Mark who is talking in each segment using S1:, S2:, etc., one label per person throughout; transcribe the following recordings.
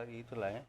S1: सरकार यही तो लाए।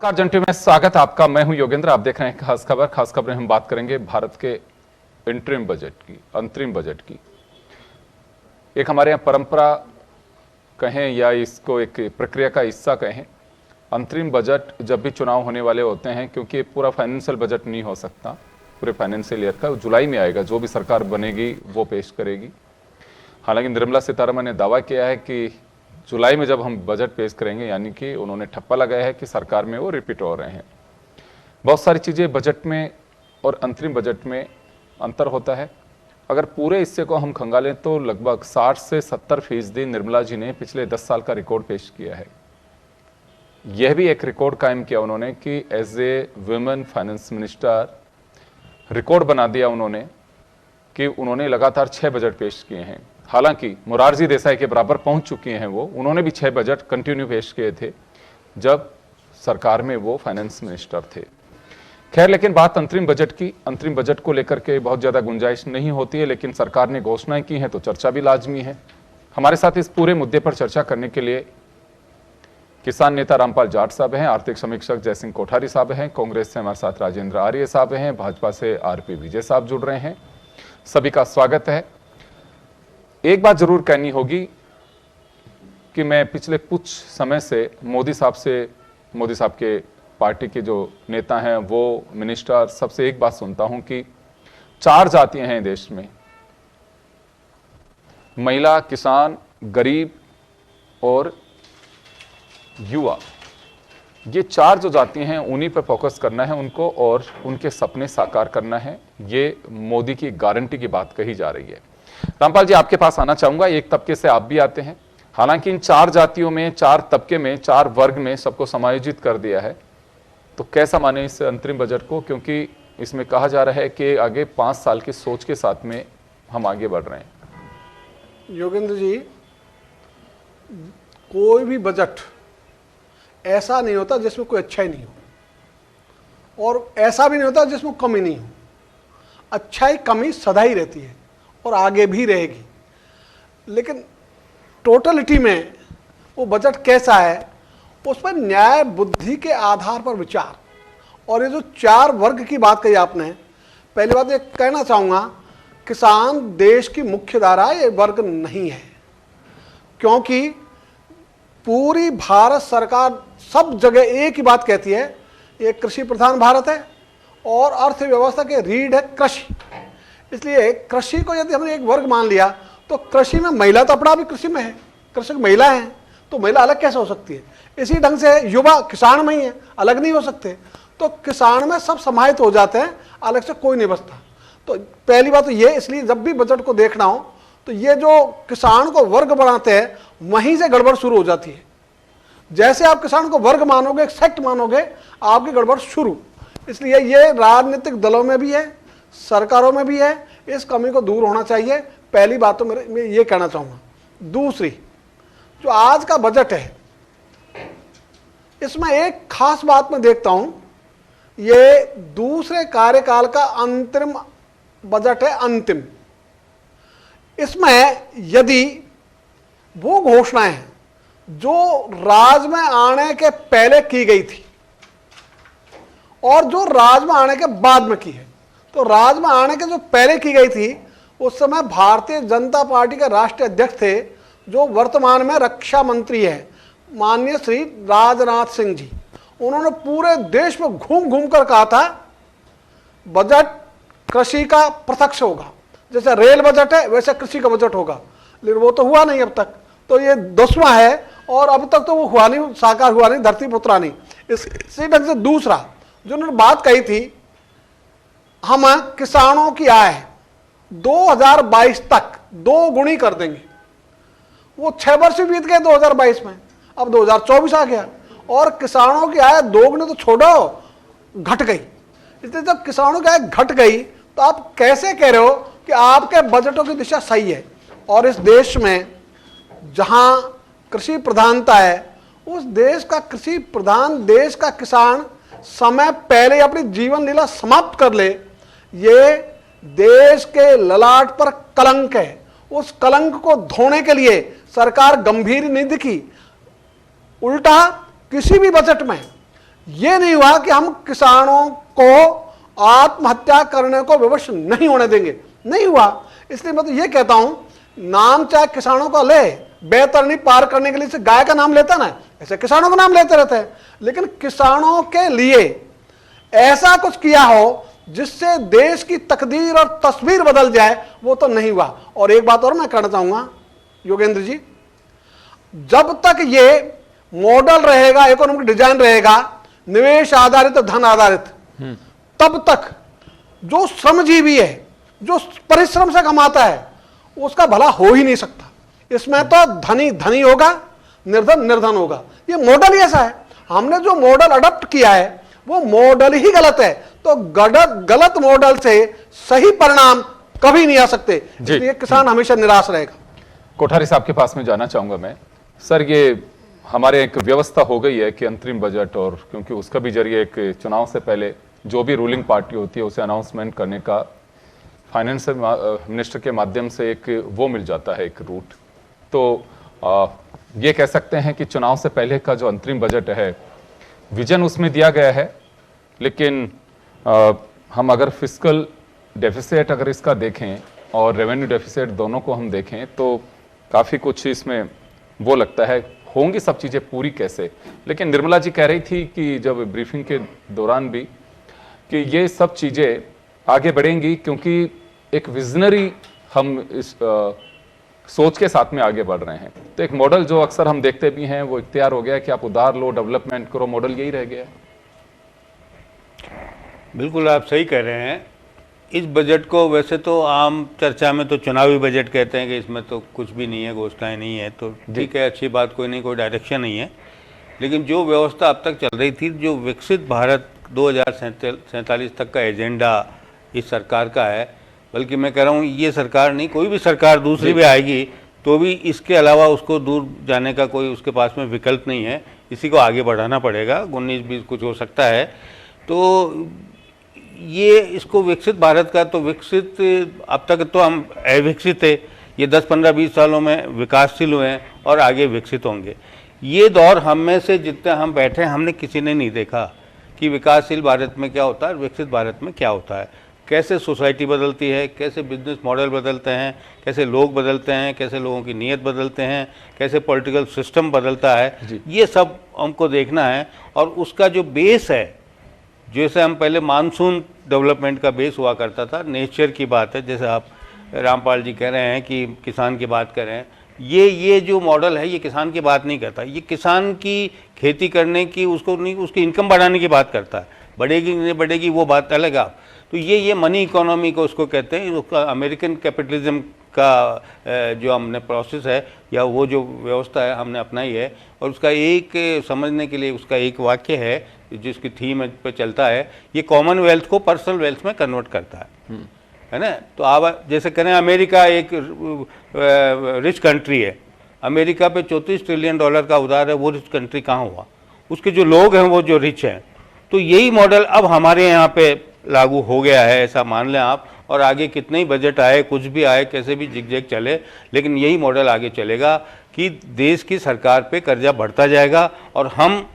S2: नमस्कार जंटी में स्वागत है आपका। मैं हूं योगेंद्र। आप देख रहे हैं खास खबर। खास खबर में हम बात करेंगे भारत के इंटरिम बजट की, अंतरिम बजट की। एक हमारे यहाँ परंपरा कहें या इसको एक प्रक्रिया का हिस्सा कहें, अंतरिम बजट जब भी चुनाव होने वाले होते हैं, क्योंकि पूरा फाइनेंशियल बजट नहीं हो सकता पूरे फाइनेंशियल ईयर का, जुलाई में आएगा, जो भी सरकार बनेगी वो पेश करेगी। हालांकि निर्मला सीतारमण ने दावा किया है कि जुलाई में जब हम बजट पेश करेंगे, यानी कि उन्होंने ठप्पा लगाया है कि सरकार में वो रिपीट हो रहे हैं। बहुत सारी चीज़ें बजट में और अंतरिम बजट में अंतर होता है। अगर पूरे हिस्से को हम खंगालें तो लगभग 60 से 70% निर्मला जी ने पिछले 10 साल का रिकॉर्ड पेश किया है। यह भी एक रिकॉर्ड कायम किया उन्होंने कि as a women finance minister record बना दिया उन्होंने कि उन्होंने लगातार 6 बजट पेश किए हैं। हालांकि मोरारजी देसाई के बराबर पहुंच चुके हैं वो, उन्होंने भी 6 बजट कंटिन्यू पेश किए थे जब सरकार में वो फाइनेंस मिनिस्टर थे। खैर, लेकिन बात अंतरिम बजट की। अंतरिम बजट को लेकर के बहुत ज़्यादा गुंजाइश नहीं होती है, लेकिन सरकार ने घोषणाएं की हैं तो चर्चा भी लाजमी है। हमारे साथ इस पूरे मुद्दे पर चर्चा करने के लिए किसान नेता रामपाल जाट साहब हैं, आर्थिक समीक्षक जयसिंह कोठारी साहब हैं, कांग्रेस से हमारे साथ राजेंद्र आर्य साहब हैं, भाजपा से आरपी विजय साहब जुड़ रहे हैं। सभी का स्वागत है। एक बात जरूर कहनी होगी कि मैं पिछले कुछ समय से मोदी साहब के पार्टी के जो नेता हैं, वो मिनिस्टर, सबसे एक बात सुनता हूं कि 4 जातियां हैं देश में, महिला, किसान, गरीब और युवा। ये 4 जो जातियां हैं उन्हीं पर फोकस करना है उनको, और उनके सपने साकार करना है। ये मोदी की गारंटी की बात कही जा रही है। रामपाल जी, आपके पास आना चाहूंगा। एक तबके से आप भी आते हैं। हालांकि इन 4 जातियों में, 4 तबके में, 4 वर्ग में सबको समायोजित कर दिया है, तो कैसा माने इस अंतरिम बजट को? क्योंकि इसमें कहा जा रहा है कि आगे 5 साल की सोच के साथ में हम आगे बढ़ रहे हैं।
S3: योगेंद्र जी, कोई भी बजट ऐसा नहीं होता जिसमें कोई अच्छा ही नहीं हो, और ऐसा भी नहीं होता जिसमें कमी नहीं हो। अच्छाई कमी सदा ही रहती है और आगे भी रहेगी, लेकिन टोटलिटी में वो बजट कैसा है, उस पर न्याय बुद्धि के आधार पर विचार। और ये जो 4 वर्ग की बात कही आपने, पहली बात ये कहना चाहूँगा, किसान देश की मुख्य धारा ये वर्ग नहीं है, क्योंकि पूरी भारत सरकार सब जगह एक ही बात कहती है, ये कृषि प्रधान भारत है और अर्थव्यवस्था के रीढ़ है कृषि। इसलिए कृषि को यदि हमने एक वर्ग मान लिया तो कृषि में महिला तो अपना भी कृषि में है, कृषक महिला है, तो महिला अलग कैसे हो सकती है? इसी ढंग से युवा किसान में ही है, अलग नहीं हो सकते। तो किसान में सब समाहित हो जाते हैं, अलग से कोई नहीं बचता। तो पहली बात तो ये, इसलिए जब भी बजट को देखना हो तो ये जो किसान को वर्ग बनाते हैं, वहीं से गड़बड़ शुरू हो जाती है। जैसे आप किसान को वर्ग मानोगे, एक सेक्ट मानोगे, आपकी गड़बड़ शुरू। इसलिए ये राजनीतिक दलों में भी है, सरकारों में भी है। इस कमी को दूर होना चाहिए। पहली बात तो मैं ये कहना चाहूँगा। दूसरी, जो आज का बजट है, इसमें एक खास बात मैं देखता हूँ, ये दूसरे कार्यकाल का अंतरिम बजट है, अंतिम। इसमें यदि वो घोषणाएं हैं जो राज में आने के पहले की गई थी और जो राज में आने के बाद में की है, तो राज में आने के जो पहले की गई थी, उस समय भारतीय जनता पार्टी के राष्ट्रीय अध्यक्ष थे, जो वर्तमान में रक्षा मंत्री है, माननीय श्री राजनाथ सिंह जी। उन्होंने पूरे देश में घूम घूम कर कहा था बजट कृषि का प्रत्यक्ष होगा, जैसे रेल बजट है वैसे कृषि का बजट होगा, लेकिन वो तो हुआ नहीं अब तक। तो ये 10वां है और अब तक तो वो हुआ नहीं, साकार हुआ नहीं, धरती पर उतरा नहीं। इसी ढंग से दूसरा जो उन्होंने बात कही थी, हम किसानों की आय 2022 तक 2 गुनी कर देंगे। वो 6 वर्ष बीत गए 2022 में, अब 2024 आ गया और किसानों की आय 2 गुनी तो छोड़ो, घट गई। इसलिए जब किसानों की आय घट गई तो आप कैसे कह रहे हो कि आपके बजटों की दिशा सही है? और इस देश में जहां कृषि प्रधानता है, उस देश का कृषि प्रधान देश का किसान समय पहले अपनी जीवन लीला समाप्त कर ले, ये देश के ललाट पर कलंक है। उस कलंक को धोने के लिए सरकार गंभीर नहीं दिखी। उल्टा किसी भी बजट में यह नहीं हुआ कि हम किसानों को आत्महत्या करने को विवश नहीं होने देंगे, नहीं हुआ। इसलिए मैं तो ये कहता हूं, नाम चाहे किसानों का ले, बैतरणी पार करने के लिए से गाय का नाम लेता ना, ऐसे किसानों का नाम लेते रहते हैं, लेकिन किसानों के लिए ऐसा कुछ किया हो जिससे देश की तकदीर और तस्वीर बदल जाए, वो तो नहीं हुआ। और एक बात और मैं कहना चाहूंगा योगेंद्र जी, जब तक ये मॉडल रहेगा, इकोनॉमिक डिजाइन रहेगा निवेश आधारित और धन आधारित, तब तक जो श्रमजीवी है, जो परिश्रम से कमाता है, उसका भला हो ही नहीं सकता। इसमें तो धनी धनी होगा, निर्धन निर्धन होगा। ये मॉडल ही ऐसा है। हमने जो मॉडल अडॉप्ट किया है वो मॉडल ही गलत है। तो गलत मॉडल से सही परिणाम कभी नहीं आ सकते, इसलिए किसान हमेशा निराश रहेगा।
S2: कोठारी साहब के पास में जाना चाहूंगा मैं। सर, ये हमारे एक व्यवस्था हो गई है कि अंतरिम बजट, और क्योंकि उसका भी जरिए एक चुनाव से पहले जो भी रूलिंग पार्टी होती है उसे अनाउंसमेंट करने का फाइनेंस मिनिस्टर के माध्यम से एक वो मिल जाता है, एक रूट। तो ये कह सकते हैं कि चुनाव से पहले का जो अंतरिम बजट है, विजन उसमें दिया गया है, लेकिन हम अगर फिस्कल डेफिसिट अगर इसका देखें और रेवेन्यू डेफिसिट दोनों को हम देखें तो काफ़ी कुछ इसमें वो लगता है होंगी सब चीज़ें पूरी कैसे। लेकिन निर्मला जी कह रही थी कि जब ब्रीफिंग के दौरान भी कि ये सब चीज़ें आगे बढ़ेंगी क्योंकि एक विजनरी हम इस सोच के साथ में आगे बढ़ रहे हैं। तो एक मॉडल जो अक्सर हम देखते भी हैं वो इख्तियार हो गया कि आप उधार लो, डेवलपमेंट करो, मॉडल यही रह गया है।
S1: बिल्कुल आप सही कह रहे हैं। इस बजट को वैसे तो आम चर्चा में तो चुनावी बजट कहते हैं कि इसमें तो कुछ भी नहीं है, घोषणाएं नहीं है, तो ठीक है, अच्छी बात, कोई नहीं, कोई डायरेक्शन नहीं है। लेकिन जो व्यवस्था अब तक चल रही थी, जो विकसित भारत 2047 तक का एजेंडा इस सरकार का है, बल्कि मैं कह रहा हूँ ये सरकार नहीं, कोई भी सरकार दूसरी भी आएगी तो भी इसके अलावा उसको दूर जाने का कोई उसके पास में विकल्प नहीं है। इसी को आगे बढ़ाना पड़ेगा। 19-20 कुछ हो सकता है। तो ये इसको विकसित भारत का, तो विकसित अब तक तो हम अविकसित थे, ये 10-15-20 सालों में विकासशील हुए हैं और आगे विकसित होंगे। ये दौर हम में से जितने हम बैठे हैं, हमने किसी ने नहीं देखा कि विकासशील भारत में क्या होता है, विकसित भारत में क्या होता है, कैसे सोसाइटी बदलती है, कैसे बिजनेस मॉडल बदलते हैं, कैसे लोग बदलते हैं, कैसे लोगों की नीयत बदलते हैं, कैसे पॉलिटिकल सिस्टम बदलता है। ये सब हमको देखना है। और उसका जो बेस है, जैसे हम पहले मानसून डेवलपमेंट का बेस हुआ करता था, नेचर की बात है, जैसे आप रामपाल जी कह रहे हैं कि किसान की बात कर रहे हैं, ये जो मॉडल है ये किसान की बात नहीं करता। ये किसान की खेती करने की, उसको नहीं, उसकी इनकम बढ़ाने की बात करता है। बढ़ेगी नहीं बढ़ेगी वो बात अलग है। तो ये मनी इकोनॉमी को उसको कहते हैं। उसका अमेरिकन कैपिटलिज्म का जो हमने प्रोसेस है या वो जो व्यवस्था है हमने अपनाई है। और उसका एक समझने के लिए उसका एक वाक्य है जिसकी थीम पे चलता है, ये कॉमनवेल्थ को पर्सनल वेल्थ में कन्वर्ट करता है। है ना। तो आप जैसे करें, अमेरिका एक रिच कंट्री है, अमेरिका पे 34 ट्रिलियन डॉलर का उधार है, वो रिच कंट्री कहाँ हुआ? उसके जो लोग हैं वो जो रिच हैं। तो यही मॉडल अब हमारे यहाँ पे लागू हो गया है, ऐसा मान लें आप। और आगे कितने ही बजट आए, कुछ भी आए, कैसे भी जिगजैग चले, लेकिन यही मॉडल आगे चलेगा कि देश की सरकार पे कर्जा बढ़ता जाएगा और हम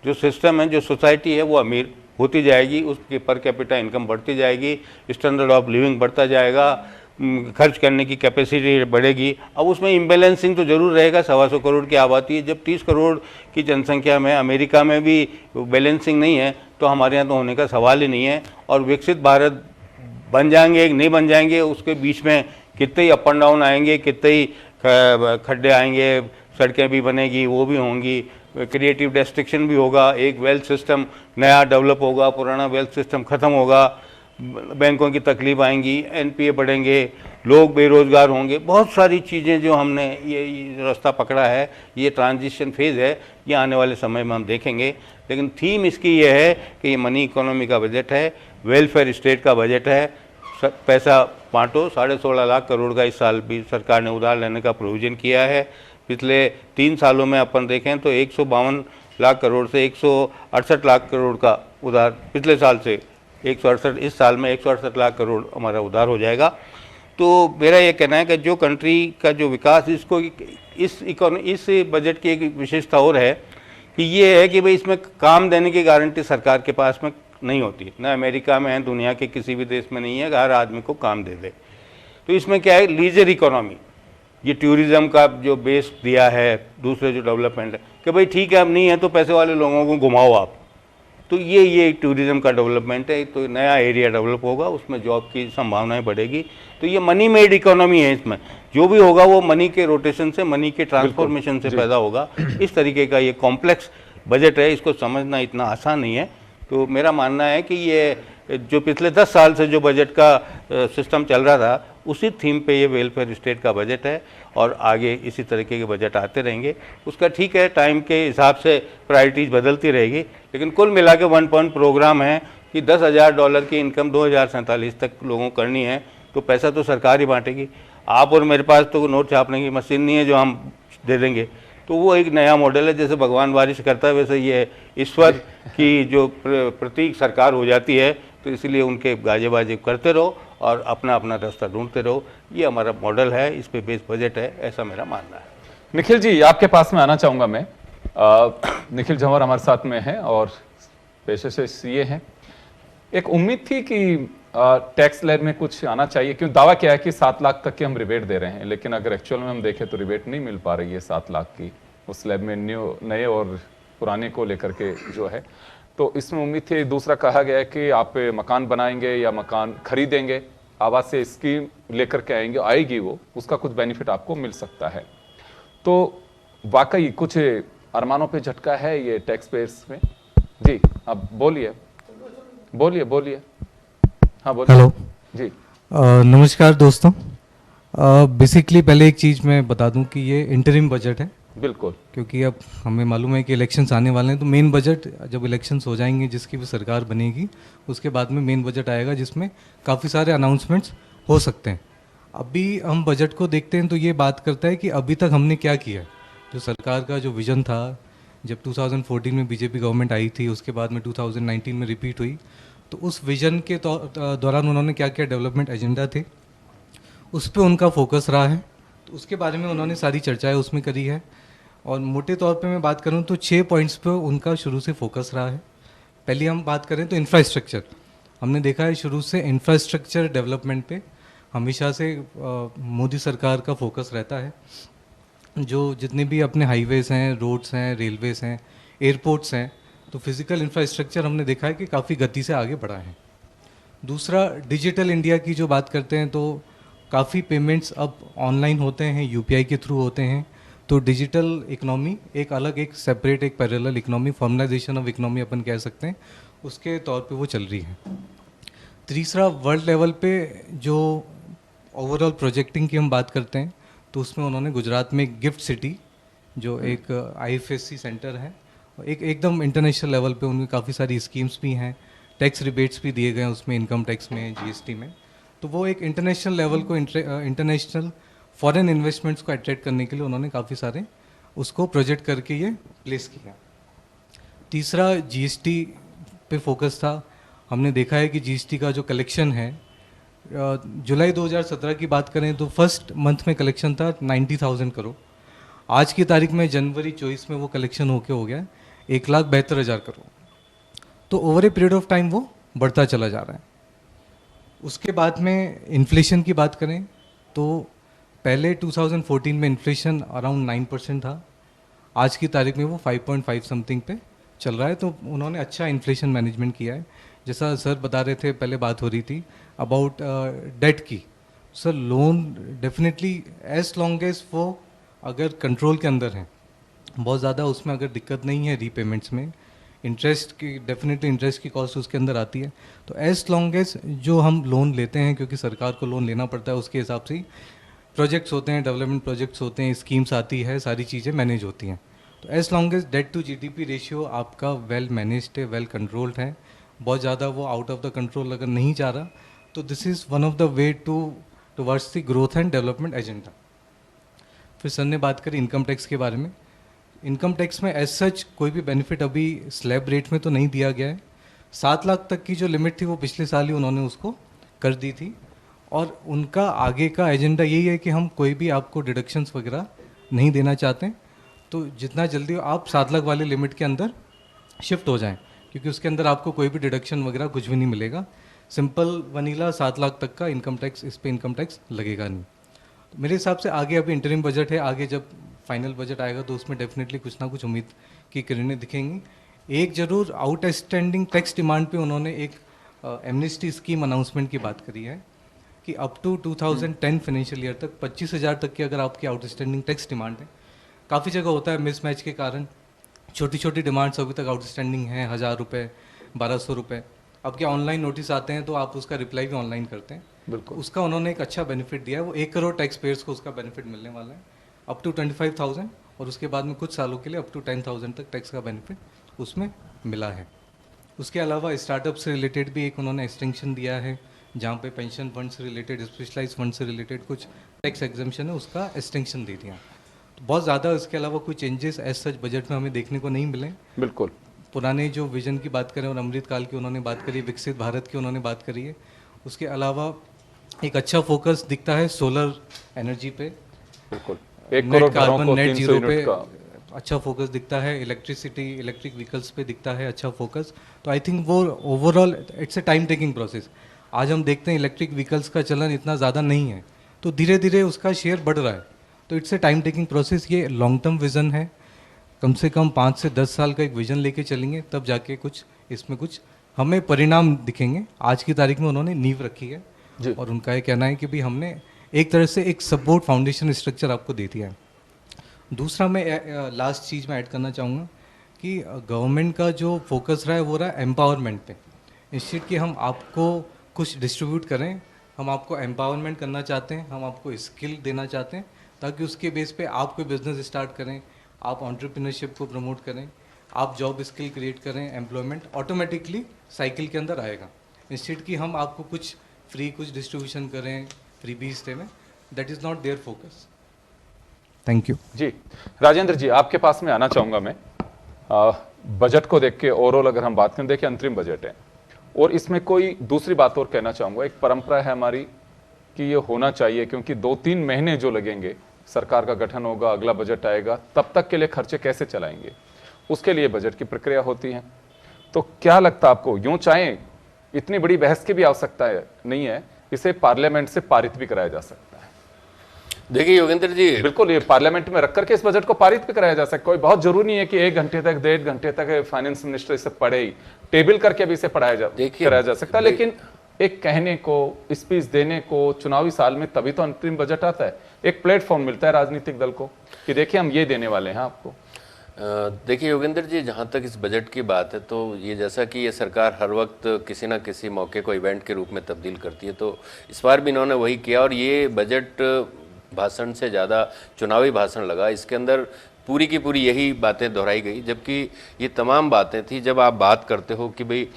S1: जो सिस्टम है, जो सोसाइटी है, वो अमीर होती जाएगी, उसकी पर कैपिटा इनकम बढ़ती जाएगी, स्टैंडर्ड ऑफ लिविंग बढ़ता जाएगा, खर्च करने की कैपेसिटी बढ़ेगी। अब उसमें इम्बैलेंसिंग तो जरूर रहेगा। 125 करोड़ की आबादी है, जब 30 करोड़ की जनसंख्या में अमेरिका में भी बैलेंसिंग नहीं है, तो हमारे यहाँ तो होने का सवाल ही नहीं है। और विकसित भारत बन जाएंगे कि नहीं बन जाएंगे, उसके बीच में कितने ही अप एंड डाउन आएंगे, कितने ही खड्डे आएंगे, सड़कें भी बनेगी, वो भी होंगी, क्रिएटिव डिस्ट्रक्शन भी होगा, एक वेल्थ सिस्टम नया डेवलप होगा, पुराना वेल्थ सिस्टम ख़त्म होगा, बैंकों की तकलीफ आएंगी, एनपीए बढ़ेंगे, लोग बेरोज़गार होंगे, बहुत सारी चीज़ें जो हमने ये रास्ता पकड़ा है, ये ट्रांजिशन फेज़ है, ये आने वाले समय में हम देखेंगे। लेकिन थीम इसकी ये है कि ये मनी इकोनॉमी का बजट है, वेलफेयर स्टेट का बजट है, पैसा बांटो। 16.5 लाख करोड़ का इस साल भी सरकार ने उधार लेने का प्रोविज़न किया है। पिछले 3 सालों में अपन देखें तो 152 लाख करोड़ से 168 लाख करोड़ का उधार, पिछले साल से 168, इस साल में 168 लाख करोड़ हमारा उधार हो जाएगा। तो मेरा ये कहना है कि जो कंट्री का जो विकास, इसको इस बजट की एक विशेषता और है कि ये है कि भाई इसमें काम देने की गारंटी सरकार के पास में नहीं होती, ना अमेरिका में है, दुनिया के किसी भी देश में नहीं है, हर आदमी को काम दे दे। तो इसमें क्या है, लीजर इकोनॉमी, ये टूरिज़्म का जो बेस दिया है, दूसरे जो डेवलपमेंट है कि भाई ठीक है अब नहीं है तो पैसे वाले लोगों को घुमाओ आप। तो ये टूरिज़्म का डेवलपमेंट है, तो नया एरिया डेवलप होगा, उसमें जॉब की संभावनाएं बढ़ेगी। तो ये मनी मेड इकोनॉमी है, इसमें जो भी होगा वो मनी के रोटेशन से, मनी के ट्रांसफॉर्मेशन से पैदा होगा। इस तरीके का ये कॉम्प्लेक्स बजट है, इसको समझना इतना आसान नहीं है। तो मेरा मानना है कि ये जो पिछले 10 साल से जो बजट का सिस्टम चल रहा था, उसी थीम पे ये वेलफेयर स्टेट का बजट है और आगे इसी तरीके के बजट आते रहेंगे। उसका ठीक है, टाइम के हिसाब से प्रायोरिटीज़ बदलती रहेगी, लेकिन कुल मिला के 1 पॉइंट प्रोग्राम है कि $10,000 की इनकम 2047 तक लोगों को करनी है, तो पैसा तो सरकार ही बांटेगी। आप और मेरे पास तो नोट छापने की मशीन नहीं है जो हम दे देंगे। तो वो एक नया मॉडल है, जैसे भगवान बारिश करता है वैसे ये ईश्वर की जो प्रतीक सरकार हो जाती है, तो इसलिए उनके गाजे बाजे करते रहो और अपना अपना रास्ता ढूंढते रहो। ये हमारा मॉडल है, इस पे बेस बजट है, ऐसा मेरा मानना है।
S2: निखिल जी, आपके पास में आना चाहूँगा मैं। निखिल जंवर हमारे साथ में है और पेशे से सीए हैं। एक उम्मीद थी कि टैक्स स्लैब में कुछ आना चाहिए, क्यों दावा किया है कि 7 लाख तक की हम रिबेट दे रहे हैं, लेकिन अगर एक्चुअल में हम देखें तो रिबेट नहीं मिल पा रही है 7 लाख की उस स्लैब में, नए और पुराने को लेकर के जो है। तो इसमें उम्मीद थी। दूसरा कहा गया है कि आप मकान बनाएंगे या मकान खरीदेंगे, आवास से स्कीम लेकर के आएगी वो, उसका कुछ बेनिफिट आपको मिल सकता है। तो वाकई कुछ अरमानों पे झटका है ये टैक्स पेयर्स में। जी अब बोलिए बोलिए। हाँ बोलिए।
S4: हेलो
S2: जी।
S4: नमस्कार दोस्तों। बेसिकली पहले एक चीज़ मैं बता दूं कि ये इंटरिम बजट है,
S2: बिल्कुल,
S4: क्योंकि अब हमें मालूम है कि इलेक्शंस आने वाले हैं। तो मेन बजट जब इलेक्शंस हो जाएंगे, जिसकी भी सरकार बनेगी, उसके बाद में मेन बजट आएगा जिसमें काफ़ी सारे अनाउंसमेंट्स हो सकते हैं। अभी हम बजट को देखते हैं तो ये बात करता है कि अभी तक हमने क्या किया। जो सरकार का जो विज़न था, जब 2014 में बीजेपी गवर्नमेंट आई थी, उसके बाद में 2019 में रिपीट हुई, तो उस विज़न के दौरान उन्होंने क्या क्या डेवलपमेंट एजेंडा थे, उस पर उनका फोकस रहा है। तो उसके बारे में उन्होंने सारी चर्चाएं उसमें करी है। और मोटे तौर पे मैं बात करूं तो 6 पॉइंट्स पे उनका शुरू से फोकस रहा है। पहले हम बात करें तो इंफ्रास्ट्रक्चर। हमने देखा है शुरू से इंफ्रास्ट्रक्चर डेवलपमेंट पे हमेशा से मोदी सरकार का फोकस रहता है। जो जितने भी अपने हाईवेज़ हैं, रोड्स हैं, रेलवेज़ हैं, एयरपोर्ट्स हैं, तो फिज़िकल इंफ्रास्ट्रक्चर हमने देखा है कि काफ़ी गति से आगे बढ़ा है। दूसरा, डिजिटल इंडिया की जो बात करते हैं तो काफ़ी पेमेंट्स अब ऑनलाइन होते हैं, यूपीआई के थ्रू होते हैं। तो डिजिटल इकनॉमी एक अलग, एक सेपरेट, एक parallel economy, formalisation of economy अपन कह सकते हैं, उसके तौर पे वो चल रही है। तीसरा, वर्ल्ड लेवल पे जो ओवरऑल प्रोजेक्टिंग की हम बात करते हैं तो उसमें उन्होंने गुजरात में गिफ्ट सिटी, जो एक आईएफएससी सेंटर है, एकदम इंटरनेशनल लेवल पे उनकी काफ़ी सारी स्कीम्स भी हैं, टैक्स रिबेट्स भी दिए गए हैं उसमें, इनकम टैक्स में, जीएसटी में। तो वो एक इंटरनेशनल लेवल को इंटरनेशनल फॉरेन इन्वेस्टमेंट्स को अट्रैक्ट करने के लिए उन्होंने काफ़ी सारे उसको प्रोजेक्ट करके ये प्लेस किया। तीसरा जीएसटी पे फोकस था। हमने देखा है कि जीएसटी का जो कलेक्शन है, जुलाई 2017 की बात करें तो फर्स्ट मंथ में कलेक्शन था 90,000 करोड़। आज की तारीख में जनवरी 24 में वो कलेक्शन होके हो गया 1,72,000 करोड़। तो over a period of time वो बढ़ता चला जा रहा है। उसके बाद में इन्फ्लेशन की बात करें तो पहले 2014 में इन्फ्लेशन अराउंड 9% था, आज की तारीख में वो 5.5 समथिंग पे चल रहा है। तो उन्होंने अच्छा इन्फ्लेशन मैनेजमेंट किया है। जैसा सर बता रहे थे, पहले बात हो रही थी अबाउट डेट की। Sir loan definitely as long as वो अगर कंट्रोल के अंदर है, बहुत ज़्यादा उसमें अगर दिक्कत नहीं है रीपेमेंट्स में, इंटरेस्ट की डेफिनेटली इंटरेस्ट की कॉस्ट उसके अंदर आती है, तो एज लॉन्ग एज जो हम लोन लेते हैं, क्योंकि सरकार को लोन लेना पड़ता है, उसके हिसाब से ही प्रोजेक्ट्स होते हैं, डेवलपमेंट प्रोजेक्ट्स होते हैं, स्कीम्स आती है, सारी चीज़ें मैनेज होती हैं। तो as long as debt to GDP ratio आपका वेल मैनेज्ड है, वेल कंट्रोल्ड है, बहुत ज़्यादा वो आउट ऑफ द कंट्रोल अगर नहीं जा रहा, तो this is one of the way towards the growth and development agenda. फिर सर ने बात करी इनकम टैक्स के बारे में। इनकम टैक्स में एज सच कोई भी बेनिफिट अभी स्लैब रेट में तो नहीं दिया गया है। 7 लाख तक की जो लिमिट थी वो पिछले साल ही उन्होंने उसको कर दी थी, और उनका आगे का एजेंडा यही है कि हम कोई भी आपको डिडक्शंस वगैरह नहीं देना चाहते हैं, तो जितना जल्दी आप 7 लाख वाले लिमिट के अंदर शिफ्ट हो जाएं, क्योंकि उसके अंदर आपको कोई भी डिडक्शन वगैरह कुछ भी नहीं मिलेगा। सिंपल वनीला 7 लाख तक का इनकम टैक्स, इस पे इनकम टैक्स लगेगा नहीं। तो मेरे हिसाब से आगे अभी इंटरिम बजट है, आगे जब फाइनल बजट आएगा तो उसमें डेफिनेटली कुछ ना कुछ उम्मीद की किरणें दिखेंगी। एक जरूर आउटस्टैंडिंग टैक्स डिमांड पे उन्होंने एक एमनेस्टी स्कीम अनाउंसमेंट की बात करी है कि अप टू 2010 फाइनेंशियल ईयर तक 25,000 तक की अगर आपकी आउटस्टैंडिंग टैक्स डिमांड है, काफ़ी जगह होता है मिसमैच के कारण छोटी छोटी डिमांड्स अभी तक आउटस्टैंडिंग हैं, 1,000 रुपये, 1,200 रुपये। अब क्या ऑनलाइन नोटिस आते हैं तो आप उसका रिप्लाई भी ऑनलाइन करते हैं,
S2: बिल्कुल
S4: उसका उन्होंने एक अच्छा बेनिफिट दिया है। वो 1 करोड़ टैक्स पेयर्स को उसका बेनिफिट मिलने वाला है, अप टू 25,000, और उसके बाद में कुछ सालों के लिए अप टू 10,000 तक टैक्स का बेनिफिट उसमें मिला है। उसके अलावा स्टार्टअप से रिलेटेड भी एक उन्होंने एक्सटेंशन दिया है, जहाँ पे पेंशन फंड से रिलेटेड, स्पेशलाइज फंड से रिलेटेड कुछ टैक्स एग्जम्पशन है, उसका एक्सटेंशन दे दिया। तो बहुत ज़्यादा इसके अलावा कोई चेंजेस एज सच बजट में हमें देखने को नहीं मिले।
S2: बिल्कुल
S4: पुराने जो विजन की बात करें और अमृत काल की उन्होंने बात करी, विकसित भारत की उन्होंने बात करी है। उसके अलावा एक अच्छा फोकस दिखता है सोलर एनर्जी पे,
S2: बिल्कुल 1
S4: नेट
S2: करोड़ घरों
S4: कार्बन
S2: को
S4: नेट
S2: 300
S4: जीरो पे
S2: यूनिट का
S4: अच्छा फोकस दिखता है। इलेक्ट्रिसिटी, इलेक्ट्रिक व्हीकल्स पे दिखता है अच्छा फोकस। तो आई थिंक वो overall it's a time taking process. आज हम देखते हैं इलेक्ट्रिक व्हीकल्स का चलन इतना ज़्यादा नहीं है, तो धीरे धीरे उसका शेयर बढ़ रहा है। तो it's a time taking process. ये लॉन्ग टर्म विजन है, कम से कम 5 से 10 साल का एक विजन लेके चलेंगे, तब जाके कुछ इसमें कुछ हमें परिणाम दिखेंगे। आज की तारीख में उन्होंने नींव रखी है,
S2: जी।
S4: और उनका ये कहना है कि भी हमने एक तरह से एक सपोर्ट फाउंडेशन स्ट्रक्चर आपको दे दिया है। दूसरा मैं लास्ट चीज़ में ऐड करना चाहूँगा कि गवर्नमेंट का जो फोकस रहा है वो रहा है एम्पावरमेंट पे। इंस्टेड कि हम आपको कुछ डिस्ट्रीब्यूट करें, हम आपको एम्पावरमेंट करना चाहते हैं, हम आपको स्किल देना चाहते हैं, ताकि उसके बेस पे आप कोई बिजनेस स्टार्ट करें, आप एंटरप्रेन्योरशिप को प्रमोट करें, आप जॉब स्किल क्रिएट करें, एम्प्लॉयमेंट ऑटोमेटिकली साइकिल के अंदर आएगा। इंस्टेड कि हम आपको कुछ फ्री कुछ डिस्ट्रीब्यूशन करें, फ्री बीज दें, that is not their focus. Thank you
S2: ji. Rajendra ji, आपके पास में आना चाहूंगा मैं। बजट को देख के ओवरऑल अगर हम बात करें, देखिए अंतरिम बजट है, और इसमें कोई दूसरी बात और कहना चाहूंगा। एक परंपरा है हमारी कि ये होना चाहिए, क्योंकि 2-3 महीने जो लगेंगे, सरकार का गठन होगा, अगला बजट आएगा, तब तक के लिए खर्चे कैसे चलाएंगे, उसके लिए बजट की प्रक्रिया होती है। तो क्या लगता है आपको, यूं चाहें इतनी बड़ी बहस की भी आवश्यकता नहीं है, इसे पार्लियामेंट से पारित भी कराया जा सकता है?
S5: देखिए योगेंद्र जी,
S2: बिल्कुल, ये पार्लियामेंट में रख करके इस बजट को पारित भी कराया जा सकता है। कोई बहुत जरूरी नहीं है कि 1 घंटे तक, 1.5 घंटे तक फाइनेंस मिनिस्टर इसे पढ़े ही, टेबल करके भी इसे कराया जा सकता है। लेकिन एक कहने को, स्पीच देने को चुनावी साल में तभी तो अंतरिम बजट आता है, एक प्लेटफॉर्म मिलता है राजनीतिक दल को कि देखिए हम ये देने वाले हैं आपको।
S5: देखिए योगेंद्र जी, जहाँ तक इस बजट की बात है, तो ये जैसा कि ये सरकार हर वक्त किसी ना किसी मौके को इवेंट के रूप में तब्दील करती है, तो इस बार भी इन्होंने वही किया, और ये बजट भाषण से ज़्यादा चुनावी भाषण लगा। इसके अंदर पूरी की पूरी यही बातें दोहराई गई, जबकि ये तमाम बातें थी। जब आप बात करते हो कि भाई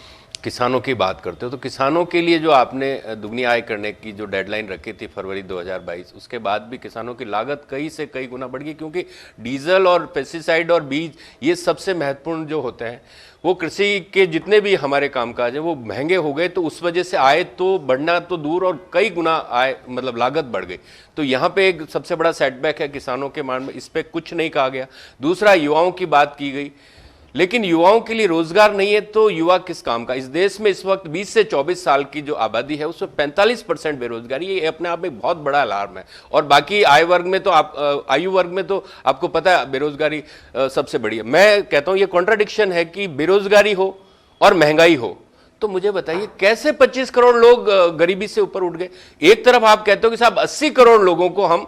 S5: किसानों की बात करते हो तो किसानों के लिए जो आपने दुगनी आय करने की जो डेडलाइन रखी थी फरवरी 2022, उसके बाद भी किसानों की लागत कई से कई गुना बढ़ गई, क्योंकि डीजल और पेस्टिसाइड और बीज ये सबसे महत्वपूर्ण जो होते हैं, वो कृषि के जितने भी हमारे कामकाज है वो महंगे हो गए, तो उस वजह से आय तो बढ़ना तो दूर और कई गुना आय मतलब लागत बढ़ गई। तो यहाँ पे एक सबसे बड़ा सेटबैक है किसानों के मान में, इस पर कुछ नहीं कहा गया। दूसरा, युवाओं की बात की गई, लेकिन युवाओं के लिए रोजगार नहीं है तो युवा किस काम का। इस देश में इस वक्त 20 से 24 साल की जो आबादी है उसमें 45% बेरोजगारी, ये अपने आप में बहुत बड़ा अलार्म है। और बाकी आयु वर्ग में तो आयु वर्ग में तो आपको पता है बेरोजगारी सबसे बड़ी है। मैं कहता हूं ये कॉन्ट्राडिक्शन है कि बेरोजगारी हो और महंगाई हो, तो मुझे बताइए कैसे 25 करोड़ लोग गरीबी से ऊपर उठ गए। एक तरफ आप कहते हो कि साहब 80 करोड़ लोगों को हम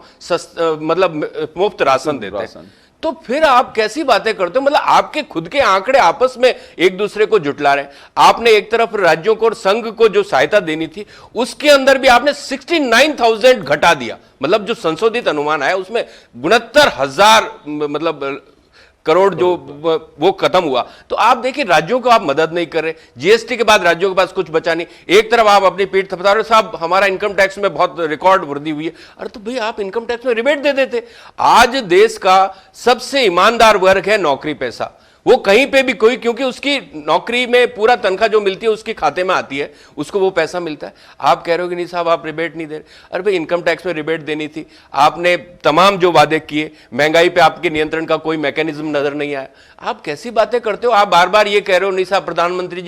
S5: मतलब मुफ्त राशन देते हैं, तो फिर आप कैसी बातें करते हो। मतलब आपके खुद के आंकड़े आपस में एक दूसरे को जुटला रहे हैं। आपने एक तरफ राज्यों को और संघ को जो सहायता देनी थी उसके अंदर भी आपने 69,000 घटा दिया, मतलब जो संशोधित अनुमान आया उसमें 69,000 मतलब करोड़ जो वो खत्म हुआ। तो आप देखिए राज्यों को आप मदद नहीं कर रहे, जीएसटी के बाद राज्यों के पास कुछ बचा नहीं। एक तरफ आप अपनी पीठ थपथपा रहे हो, साहब हमारा इनकम टैक्स में बहुत रिकॉर्ड वृद्धि हुई है। अरे तो भाई आप इनकम टैक्स में रिबेट दे देते। आज देश का सबसे ईमानदार वर्ग है नौकरी पैसा, वो कहीं पे भी कोई, क्योंकि उसकी नौकरी में पूरा तनख्वाह जो मिलती है उसके खाते में आती है, उसको वो पैसा मिलता है। आप कह रहे हो कि नहीं साहब आप रिबेट नहीं दे रहे। अरे भाई इनकम टैक्स में रिबेट देनी थी, आपने तमाम जो वादे किए, महंगाई पे आपके नियंत्रण का कोई मैकेनिज्म नजर नहीं आया। आप कैसी बातें करते हो। आप बार बार ये कह रहे हो नहीं साहब प्रधानमंत्री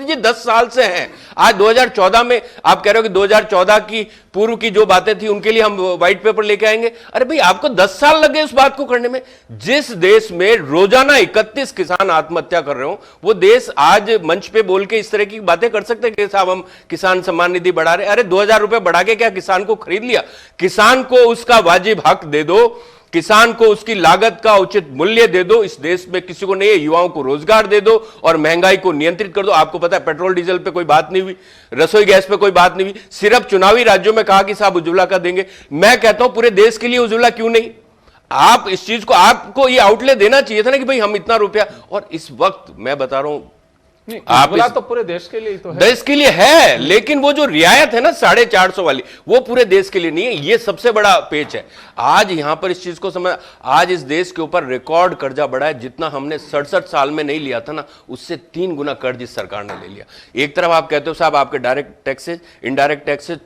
S5: जी 10 साल से हैं। आज 2014 में आप कह रहे हो कि 2014 की पूर्व की जो बातें थी उनके लिए हम व्हाइट पेपर लेके आएंगे। अरे भाई आपको 10 साल लग गए उस बात को करने में। जिस देश में रोजाना 31 किसान आत्महत्या कर रहे हो, वो देश आज मंच पे बोल के इस तरह की बातें कर सकते हैं कि साहब हम किसान सम्मान निधि बढ़ा रहे। अरे 2,000 रुपए बढ़ा के क्या किसान को खरीद लिया? किसान को उसका वाजिब हक दे दो, किसान को उसकी लागत का उचित मूल्य दे दो। इस देश में किसी को नहीं है, युवाओं को रोजगार दे दो और महंगाई को नियंत्रित कर दो। आपको पता है पेट्रोल डीजल पे कोई बात नहीं हुई, रसोई गैस पे कोई बात नहीं हुई, सिर्फ चुनावी राज्यों में कहा कि साहब उज्ज्वला का देंगे। मैं कहता हूं पूरे देश के लिए उज्ज्वला क्यों नहीं? आप इस चीज को, आपको ये आउटले देना चाहिए था ना कि भाई हम इतना रुपया। और इस वक्त मैं बता रहा हूं
S2: उज्ज्वला तो पूरे देश के लिए ही तो है,
S5: देश के लिए है, लेकिन वो जो रियायत है ना 450 वाली, वो पूरे देश के लिए नहीं है। ये सबसे बड़ा पेच है। आज यहां पर इस चीज को समझ, आज इस देश के ऊपर रिकॉर्ड कर्जा बढ़ा है, जितना हमने 67 साल में नहीं लिया था ना, उससे 3 गुना कर्ज इस सरकार ने ले लिया। एक तरफ आप कहते हो साहब आपके डायरेक्ट टैक्सेस, इनडायरेक्ट टैक्सेस,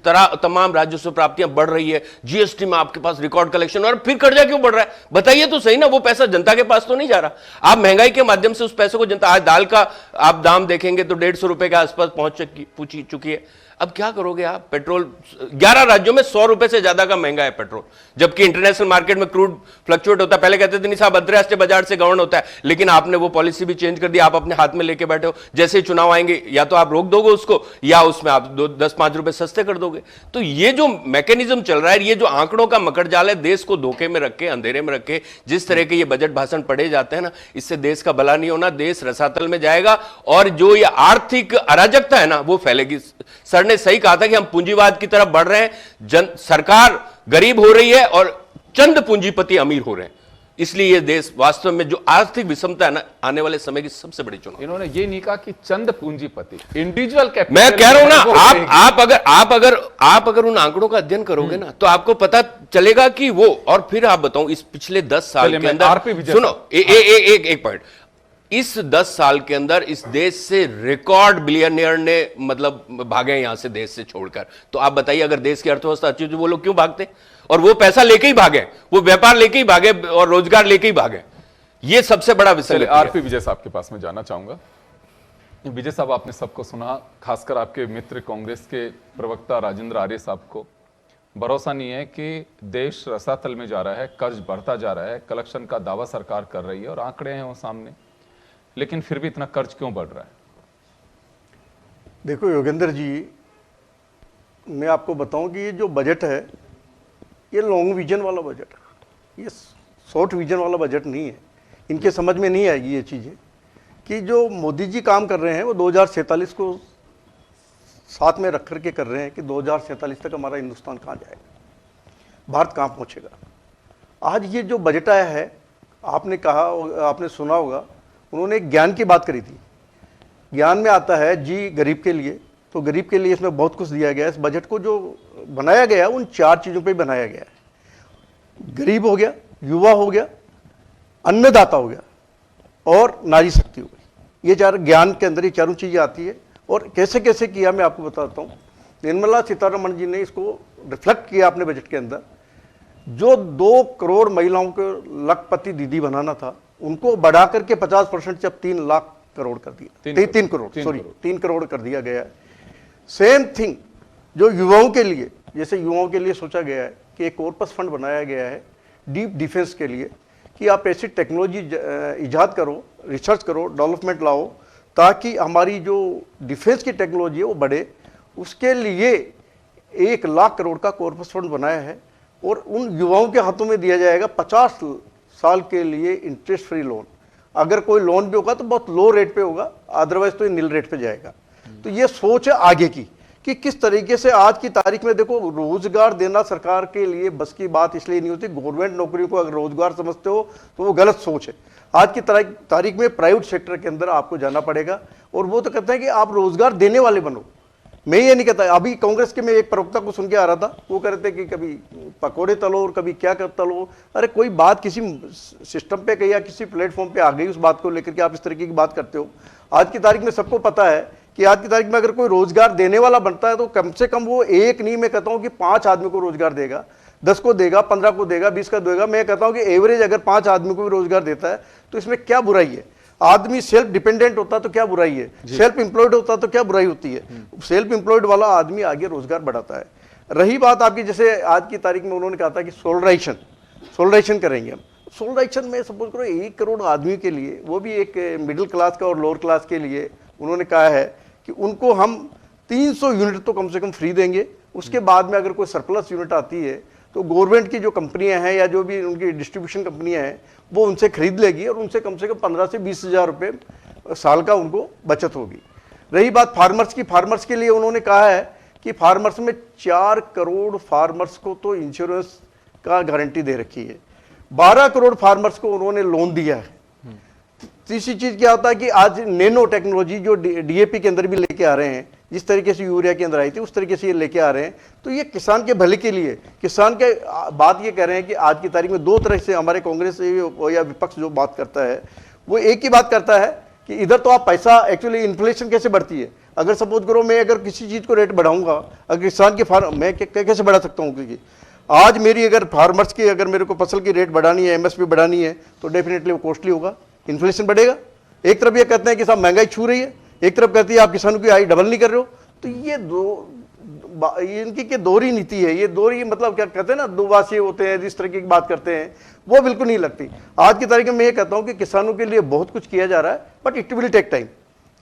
S5: तमाम राजस्व प्राप्तियां बढ़ रही है, जीएसटी में आपके पास रिकॉर्ड कलेक्शन, और फिर कर्जा क्यों बढ़ रहा है? बताइए तो सही ना। वो पैसा जनता के पास तो नहीं जा रहा। आप महंगाई के माध्यम से उस पैसे को जनता, आज दाल का आप दाम देखेंगे तो 150 रुपए के आसपास पहुंच चुकी है। अब क्या करोगे आप? पेट्रोल 11 राज्यों में 100 रुपए से ज्यादा का महंगा है पेट्रोल, जबकि इंटरनेशनल मार्केट में क्रूड फ्लक्चुएट होता है। पहले कहते थे नहीं साहब अंतरराष्ट्रीय बाजार से गवर्न होता है, लेकिन आपने वो पॉलिसी भी चेंज कर दी। आप अपने हाथ में लेके बैठे हो, जैसे ही चुनाव आएंगे या तो आप रोक दोगे उसको, या उसमें आप 10-5 रुपए सस्ते कर दोगे। तो ये जो मैकेनिज्म चल रहा है, ये जो आंकड़ों का मकड़जाल है, देश को धोखे में रखे, अंधेरे में रखे, जिस तरह के ये बजट भाषण पढ़े जाते हैं ना, इससे देश का भला नहीं होना, देश रसातल में जाएगा और जो ये आर्थिक अराजकता है ना वो फैलेगी। सर ने सही कहा था कि हम पूंजीवाद की तरफ बढ़ रहे हैं, सरकार गरीब हो रही है और चंद पूंजीपति अमीर हो रहे हैं। इसलिए ये देश वास्तव में जो आर्थिक विषमता है ना, आने वाले समय की सबसे बड़ी चुनौती।
S2: इन्होंने ये नहीं कहा कि चंद पूंजीपति, इंडिविजुअल कैपिटल।
S5: मैं कह रहा हूं ना, आप अगर उन आंकड़ों का अध्ययन करोगे ना, तो आपको पता चलेगा कि वो, और फिर आप बताऊं इस पिछले 10 साल के अंदर, सुनो एक पॉइंट, इस 10 साल के अंदर इस देश से रिकॉर्ड बिलियनियर ने मतलब भागे यहां से, देश से छोड़कर। तो आप बताइए अगर देश की अर्थव्यवस्था अच्छी होती वो लोग क्यों भागते? और वो पैसा लेके ही भागे, वो व्यापार लेके ही भागे और रोजगार लेके ही भागे। ये सबसे बड़ा विषय है।
S2: आरपी विजय साहब के पास में जाना चाहूंगा। विजय साहब, आपने सबको सुना, खासकर आपके मित्र कांग्रेस के प्रवक्ता राजेंद्र आर्य साहब को भरोसा नहीं है कि देश रसातल में जा रहा है, कर्ज बढ़ता जा रहा है, कलेक्शन का दावा सरकार कर रही है और आंकड़े हैं वो सामने, लेकिन फिर भी इतना कर्ज क्यों बढ़ रहा है?
S3: देखो योगेंद्र जी, मैं आपको बताऊं कि ये जो बजट है ये लॉन्ग विजन वाला बजट है, ये शॉर्ट विजन वाला बजट नहीं है। इनके समझ में नहीं आएगी ये चीज़ें कि जो मोदी जी काम कर रहे हैं वो 2047 को साथ में रख करके कर रहे हैं कि 2047 तक हमारा हिंदुस्तान कहाँ जाएगा, भारत कहाँ पहुँचेगा। आज ये जो बजट आया है, आपने कहा, आपने सुना होगा, उन्होंने एक ज्ञान की बात करी थी
S6: ज्ञान में आता है जी गरीब के लिए, तो गरीब के लिए इसमें बहुत कुछ दिया गया है। इस बजट को जो बनाया गया है उन 4 चीज़ों पे बनाया गया है। गरीब हो गया, युवा हो गया, अन्नदाता हो गया और नारी शक्ति हो गई। ये 4 ज्ञान के अंदर ये चारों चीज़ें आती है। और कैसे कैसे किया मैं आपको बताता हूँ। निर्मला सीतारमण जी ने इसको रिफ्लेक्ट किया अपने बजट के अंदर। जो 2 करोड़ महिलाओं को लखपति दीदी बनाना था, उनको बढ़ा करके 50% जब 3 लाख करोड़ कर दिया, 3 करोड़ सॉरी 3 करोड़ कर दिया गया है। सेम थिंग जो युवाओं के लिए, जैसे युवाओं के लिए सोचा गया है कि एक कॉर्पस फंड बनाया गया है डीप डिफेंस के लिए, कि आप ऐसी टेक्नोलॉजी इजाद करो, रिसर्च करो, डेवलपमेंट लाओ, ताकि हमारी जो डिफेंस की टेक्नोलॉजी है वो बढ़े। उसके लिए 1 लाख करोड़ का कॉर्पस फंड बनाया है और उन युवाओं के हाथों में दिया जाएगा 50 साल के लिए इंटरेस्ट फ्री लोन। अगर कोई लोन भी होगा तो बहुत लो रेट पे होगा, अदरवाइज तो ये नील रेट पे जाएगा। तो ये सोच है आगे की कि किस तरीके से आज की तारीख में देखो, रोजगार देना सरकार के लिए बस की बात इसलिए नहीं होती। गवर्नमेंट नौकरियों को अगर रोजगार समझते हो तो वो गलत सोच है। आज की तारीख में प्राइवेट सेक्टर के अंदर आपको जाना पड़ेगा और वो तो कहते हैं कि आप रोजगार देने वाले बनो। मैं ये नहीं कहता। अभी कांग्रेस के में एक प्रवक्ता को सुन के आ रहा था, वो कह रहे थे कि कभी पकोड़े तलो और कभी क्या तलो। अरे कोई बात किसी सिस्टम पे कही या किसी प्लेटफॉर्म पे आ गई, उस बात को लेकर के आप इस तरीके की बात करते हो। आज की तारीख में सबको पता है कि आज की तारीख में अगर कोई रोजगार देने वाला बनता है तो कम से कम वो एक नहीं, मैं कहता हूं कि 5 आदमी को रोजगार देगा, 10 को देगा, 15 को देगा, 20 का देगा। मैं कहता हूं कि एवरेज अगर 5 आदमी को भी रोजगार देता है तो इसमें क्या बुराई है। आदमी सेल्फ डिपेंडेंट होता तो क्या बुराई है, सेल्फ एम्प्लॉयड होता तो क्या बुराई होती है। सेल्फ एम्प्लॉयड वाला आदमी आगे रोजगार बढ़ाता है। रही बात आपकी, जैसे आज की तारीख में उन्होंने कहा था कि सोलराइजेशन करेंगे हम। सोलराइजेशन में सपोज करो 1 करोड़ आदमी के लिए, वो भी एक मिडिल क्लास का और लोअर क्लास के लिए, उन्होंने कहा है कि उनको हम 300 यूनिट तो कम से कम फ्री देंगे। उसके बाद में अगर कोई सरप्लस यूनिट आती है तो गवर्नमेंट की जो कंपनियां हैं या जो भी उनकी डिस्ट्रीब्यूशन कंपनियां हैं वो उनसे खरीद लेगी और उनसे कम से कम 15 से 20 हज़ार रुपये साल का उनको बचत होगी। रही बात फार्मर्स की, फार्मर्स के लिए उन्होंने कहा है कि फार्मर्स में 4 करोड़ फार्मर्स को तो इंश्योरेंस का गारंटी दे रखी है, 12 करोड़ फार्मर्स को उन्होंने लोन दिया है। तीसरी चीज क्या होता है कि आज नैनो टेक्नोलॉजी जो डीएपी के अंदर भी लेके आ रहे हैं, जिस तरीके से यूरिया के अंदर आई थी उस तरीके से ये लेके आ रहे हैं। तो ये किसान के भले के लिए, किसान के बात ये कह रहे हैं कि आज की तारीख में 2 तरह से हमारे कांग्रेस या विपक्ष जो बात करता है वो एक ही बात करता है कि इधर तो आप पैसा, एक्चुअली इन्फ्लेशन कैसे बढ़ती है। अगर सपोज करो मैं अगर किसी चीज को रेट बढ़ाऊंगा, अगर किसान के फार्म मैं कैसे बढ़ा सकता हूँ, क्योंकि आज मेरी अगर फार्मर्स की अगर मेरे को फसल की रेट बढ़ानी है, एमएसपी बढ़ानी है, तो डेफिनेटली वो कॉस्टली होगा, इन्फ्लेशन बढ़ेगा। एक तरफ ये कहते हैं कि साहब महंगाई छू रही है, एक तरफ कहती है आप किसानों की आय डबल नहीं कर रहे हो। तो ये इनकी क्या दोहरी नीति है। ये दोहरी मतलब क्या कहते हैं ना, दुभाषी होते हैं, जिस तरीके की बात करते हैं वो बिल्कुल नहीं लगती। आज की तारीख में मैं ये कहता हूं कि किसानों के लिए बहुत कुछ किया जा रहा है, but it will take time.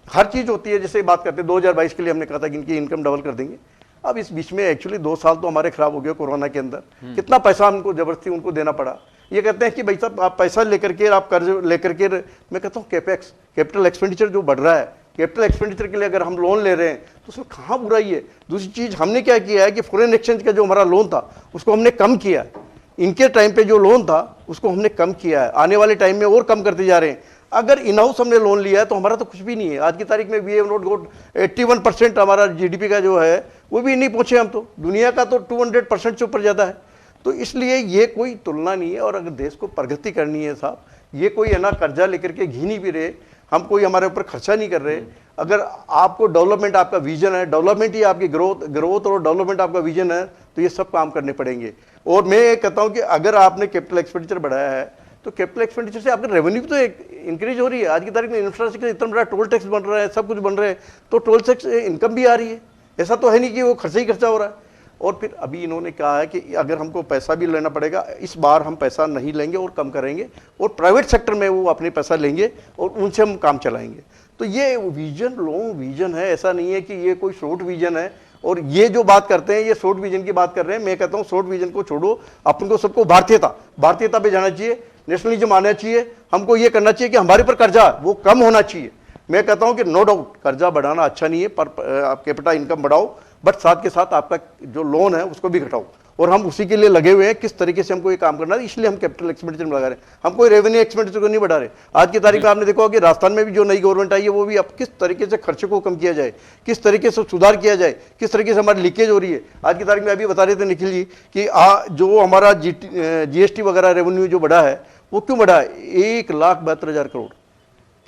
S6: हर चीज होती है, जैसे बात करते हैं 2022 के लिए हमने कहा था कि इनकी इनकम डबल कर देंगे। अब इस बीच में एक्चुअली 2 साल तो हमारे खराब हो गए कोरोना के अंदर। कितना पैसा हमको जबरदस्ती उनको देना पड़ा। ये कहते हैं कि भाई साहब आप पैसा लेकर के, आप कर्ज लेकर के, मैं कहता हूँ कैपेक्स, कैपिटल एक्सपेंडिचर जो बढ़ रहा है, कैपिटल एक्सपेंडिचर के लिए अगर हम लोन ले रहे हैं तो उसमें कहाँ बुराई है। दूसरी चीज हमने क्या किया है कि फॉरेन एक्सचेंज का जो हमारा लोन था उसको हमने कम किया है। इनके टाइम पे जो लोन था उसको हमने कम किया है, आने वाले टाइम में और कम करते जा रहे हैं। अगर इन हाउस हमने लोन लिया है तो हमारा तो कुछ भी नहीं है। आज की तारीख में वी हैव नॉट गॉट 81% हमारा जीडीपी का जो है वो भी नहीं पहुंचे हम तो। दुनिया का तो 200% से ऊपर ज़्यादा है। तो इसलिए ये कोई तुलना नहीं है। और अगर देश को प्रगति करनी है साहब, ये कोई है ना कर्जा लेकर के घी नहीं पी रहे, हम कोई हमारे ऊपर खर्चा नहीं कर रहे। अगर आपको डेवलपमेंट आपका विजन है, डेवलपमेंट ही आपकी ग्रोथ और डेवलपमेंट आपका विजन है, तो ये सब काम करने पड़ेंगे। और मैं ये कहता हूँ कि अगर आपने कैपिटल एक्सपेंडिचर बढ़ाया है तो कैपिटल एक्सपेंडिचर से आपकी रेवेन्यू तो इंक्रीज हो रही है। आज की तारीख में इंफ्रास्ट्रक्चर इतना बड़ा, टोल टैक्स बन रहा है, सब कुछ बन रहा है, तो टोल टैक्स इनकम भी आ रही है। ऐसा तो है नहीं कि वो खर्चा ही खर्चा हो रहा है। और फिर अभी इन्होंने कहा है कि अगर हमको पैसा भी लेना पड़ेगा, इस बार हम पैसा नहीं लेंगे और कम करेंगे और प्राइवेट सेक्टर में वो अपने पैसा लेंगे और उनसे हम काम चलाएंगे। तो ये विजन लॉन्ग विजन है, ऐसा नहीं है कि ये कोई शॉर्ट विजन है। और ये जो बात करते हैं ये शॉर्ट विजन की बात कर रहे हैं। मैं कहता हूँ शॉर्ट विजन को छोड़ो, अपन को सबको भारतीयता पे जाना चाहिए, नेशनलिज्म आना चाहिए। हमको ये करना चाहिए कि हमारे पर कर्जा वो कम होना चाहिए। मैं कहता हूं कि नो डाउट कर्जा बढ़ाना अच्छा नहीं है, पर आप कैपिटल इनकम बढ़ाओ, बट साथ के साथ आपका जो लोन है उसको भी घटाओ। और हम उसी के लिए लगे हुए हैं किस तरीके से हमको ये काम करना है, इसलिए हम कैपिटल एक्सपेंडिचर में लगा रहे हैं। हम कोई रेवेन्यू एक्सपेंडिचर को नहीं बढ़ा रहे। आज की तारीख में आपने देखा कि राजस्थान में भी जो नई गवर्नमेंट आई है वो भी अब किस तरीके से खर्चे को कम किया जाए, किस तरीके से सुधार किया जाए, किस तरीके से हमारी लीकेज हो रही है। आज की तारीख में अभी बता रहे थे निखिल जी कि जो हमारा GST वगैरह रेवेन्यू जो बढ़ा है वो क्यों बढ़ा है, 1,72,000 करोड़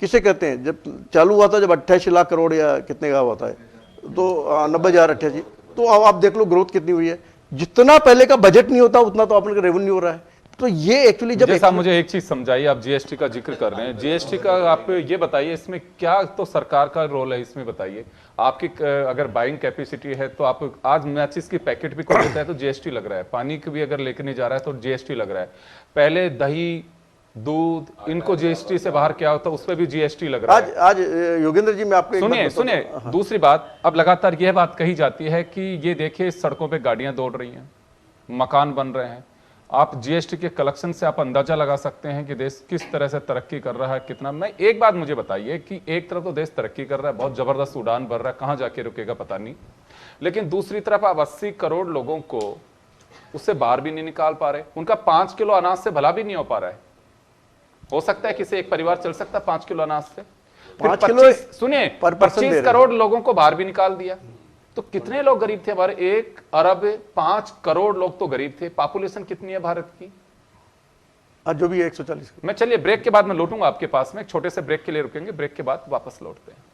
S6: किसे कहते हैं। जब चालू हुआ था जब 88 लाख करोड़ या कितने का हुआ था, तो 90,088, तो अब आप देख लो ग्रोथ कितनी हुई है। जितना पहले का बजट नहीं होता उतना तो अपने का रेवेन्यू हो रहा है। तो ये एक्चुअली जब
S2: जैसा मुझे एक चीज समझाइए, आप जीएसटी का जिक्र कर रहे हैं, जीएसटी का आप ये बताइए इसमें क्या तो सरकार का रोल है, इसमें बताइए। आपकी अगर बाइंग कैपेसिटी है तो आप आज मैचिस की पैकेट भी कोई लेता है तो जीएसटी लग रहा है, पानी की भी अगर लेके नहीं जा रहा है तो जीएसटी लग रहा है, पहले दही दूध इनको जीएसटी से बाहर क्या होता है उस पर भी जीएसटी लग रहा है।
S6: आज योगेंद्र जी मैं आपको
S2: सुनिए दूसरी बात, अब लगातार यह बात कही जाती है कि ये देखिए सड़कों पे गाड़ियां दौड़ रही हैं, मकान बन रहे हैं। आप जीएसटी के कलेक्शन से आप अंदाजा लगा सकते हैं कि देश किस तरह से तरक्की कर रहा है, कितना। मैं एक बात मुझे बताइए कि एक तरफ तो देश तरक्की कर रहा है, बहुत जबरदस्त उड़ान भर रहा है, कहां जाके रुकेगा पता नहीं, लेकिन दूसरी तरफ आप 80 करोड़ लोगों को उससे बाहर भी नहीं निकाल पा रहे। उनका 5 किलो अनाज से भला भी नहीं हो पा रहा है। हो सकता है किसी एक परिवार चल सकता है 5 किलो अनाज से,
S6: 5 किलो
S2: सुनिए
S6: पर पर्सन
S2: 25 करोड़ लोगों को बाहर भी निकाल दिया। तो कितने लोग गरीब थे हमारे, 1 अरब 5 करोड़ लोग तो गरीब थे। पॉपुलेशन कितनी है भारत की?
S6: आज जो भी है 140।
S2: मैं चलिए ब्रेक के बाद मैं लौटूंगा आपके पास में, एक छोटे से ब्रेक के लिए रुकेंगे, ब्रेक के बाद वापस लौटते हैं।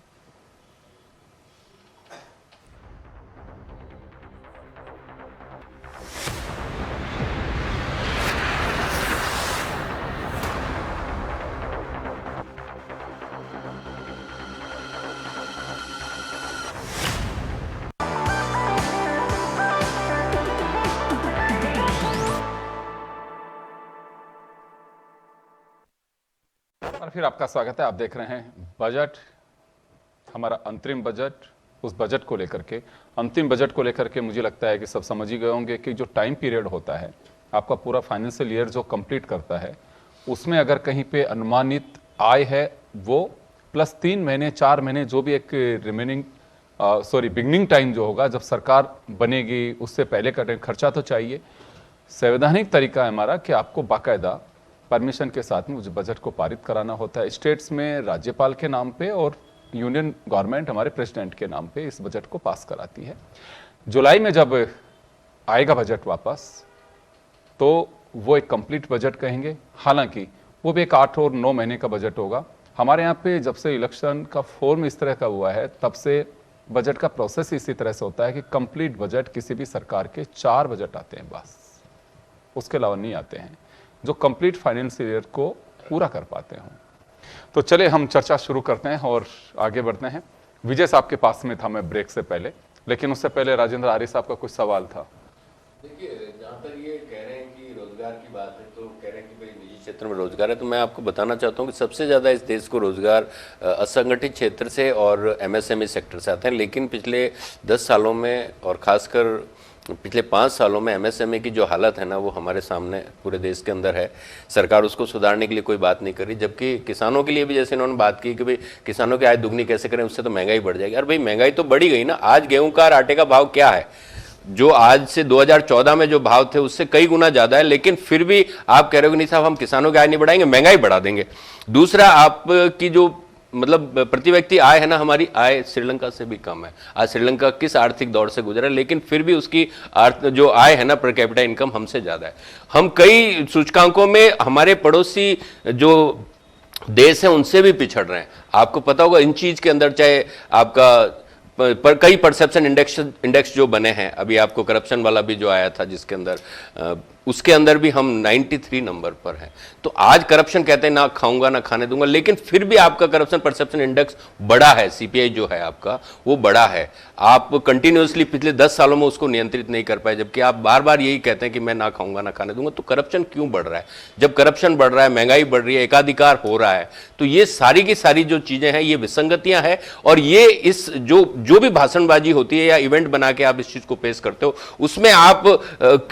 S2: और फिर आपका स्वागत है। आप देख रहे हैं बजट, हमारा अंतरिम बजट। उस बजट को लेकर के, अंतिम बजट को लेकर के मुझे लगता है कि सब समझ ही गए होंगे कि जो टाइम पीरियड होता है आपका पूरा फाइनेंशियल ईयर जो कंप्लीट करता है, उसमें अगर कहीं पे अनुमानित आय है वो प्लस 3 महीने 4 महीने जो भी एक रिमेनिंग बिगनिंग टाइम जो होगा जब सरकार बनेगी उससे पहले का खर्चा तो चाहिए। संवैधानिक तरीका है हमारा कि आपको बाकायदा परमिशन के साथ में उस बजट को पारित कराना होता है। स्टेट्स में राज्यपाल के नाम पे और यूनियन गवर्नमेंट हमारे प्रेसिडेंट के नाम पे इस बजट को पास कराती है। जुलाई में जब आएगा बजट वापस तो वो एक कंप्लीट बजट कहेंगे, हालांकि वो भी एक 8 और 9 महीने का बजट होगा। हमारे यहाँ पे जब से इलेक्शन का फॉर्म इस तरह का हुआ है तब से बजट का प्रोसेस इसी तरह से होता है कि कंप्लीट बजट किसी भी सरकार के 4 बजट आते हैं बस, उसके अलावा नहीं आते हैं जो कंप्लीट फाइनेंशियल ईयर को पूरा कर पाते हों। तो चले हम चर्चा शुरू करते हैं और आगे बढ़ते हैं। विजय साहब के पास में था मैं ब्रेक से पहले, लेकिन उससे पहले राजेंद्र आर्य साहब का कुछ सवाल था।
S5: देखिए, जहाँ तक ये कह रहे हैं कि रोजगार की बात है तो कह रहे हैं कि भाई निजी क्षेत्र में रोजगार है, तो मैं आपको बताना चाहता हूँ कि सबसे ज़्यादा इस देश को रोजगार असंगठित क्षेत्र से और MSME सेक्टर से आते हैं। लेकिन पिछले 10 सालों में और खासकर पिछले 5 सालों में MSME की जो हालत है ना वो हमारे सामने पूरे देश के अंदर है। सरकार उसको सुधारने के लिए कोई बात नहीं करी, जबकि किसानों के लिए भी जैसे इन्होंने बात की कि भाई किसानों की आय दुगनी कैसे करें, उससे तो महंगाई बढ़ जाएगी। अरे भाई महंगाई तो बढ़ी गई ना। आज गेहूं का और आटे का भाव क्या है, जो आज से 2014 में जो भाव थे उससे कई गुना ज्यादा है, लेकिन फिर भी आप कह रहे हो कि नहीं साहब हम किसानों की आय नहीं बढ़ाएंगे, महंगाई बढ़ा देंगे। दूसरा, आपकी जो मतलब प्रति व्यक्ति आय है ना, हमारी आय श्रीलंका से भी कम है। आज श्रीलंका किस आर्थिक दौर से गुजरा है, लेकिन फिर भी उसकी जो आय है ना पर कैपिटा इनकम हमसे ज्यादा है। हम कई सूचकांकों में हमारे पड़ोसी जो देश हैं उनसे भी पिछड़ रहे हैं। आपको पता होगा इन चीज के अंदर, चाहे आपका कई परसेप्शन इंडेक्स जो बने हैं, अभी आपको करप्शन वाला भी जो आया था जिसके अंदर उसके अंदर भी हम 93 नंबर पर हैं। तो आज करप्शन कहते हैं ना खाऊंगा ना खाने दूंगा, लेकिन फिर भी आपका करप्शन परसेप्शन इंडेक्स बड़ा है। CPI जो है आपका वो बड़ा है। आप कंटिन्यूसली पिछले 10 सालों में उसको नियंत्रित नहीं कर पाए, जबकि आप बार बार यही कहते हैं कि मैं ना खाऊंगा ना खाने दूंगा। तो करप्शन क्यों बढ़ रहा है? जब करप्शन बढ़ रहा है, महंगाई बढ़ रही है, एकाधिकार हो रहा है, तो ये सारी की सारी जो चीजें हैं ये विसंगतियां हैं। और ये इस जो भी भाषणबाजी होती है या इवेंट बना के आप इस चीज को पेश करते हो उसमें आप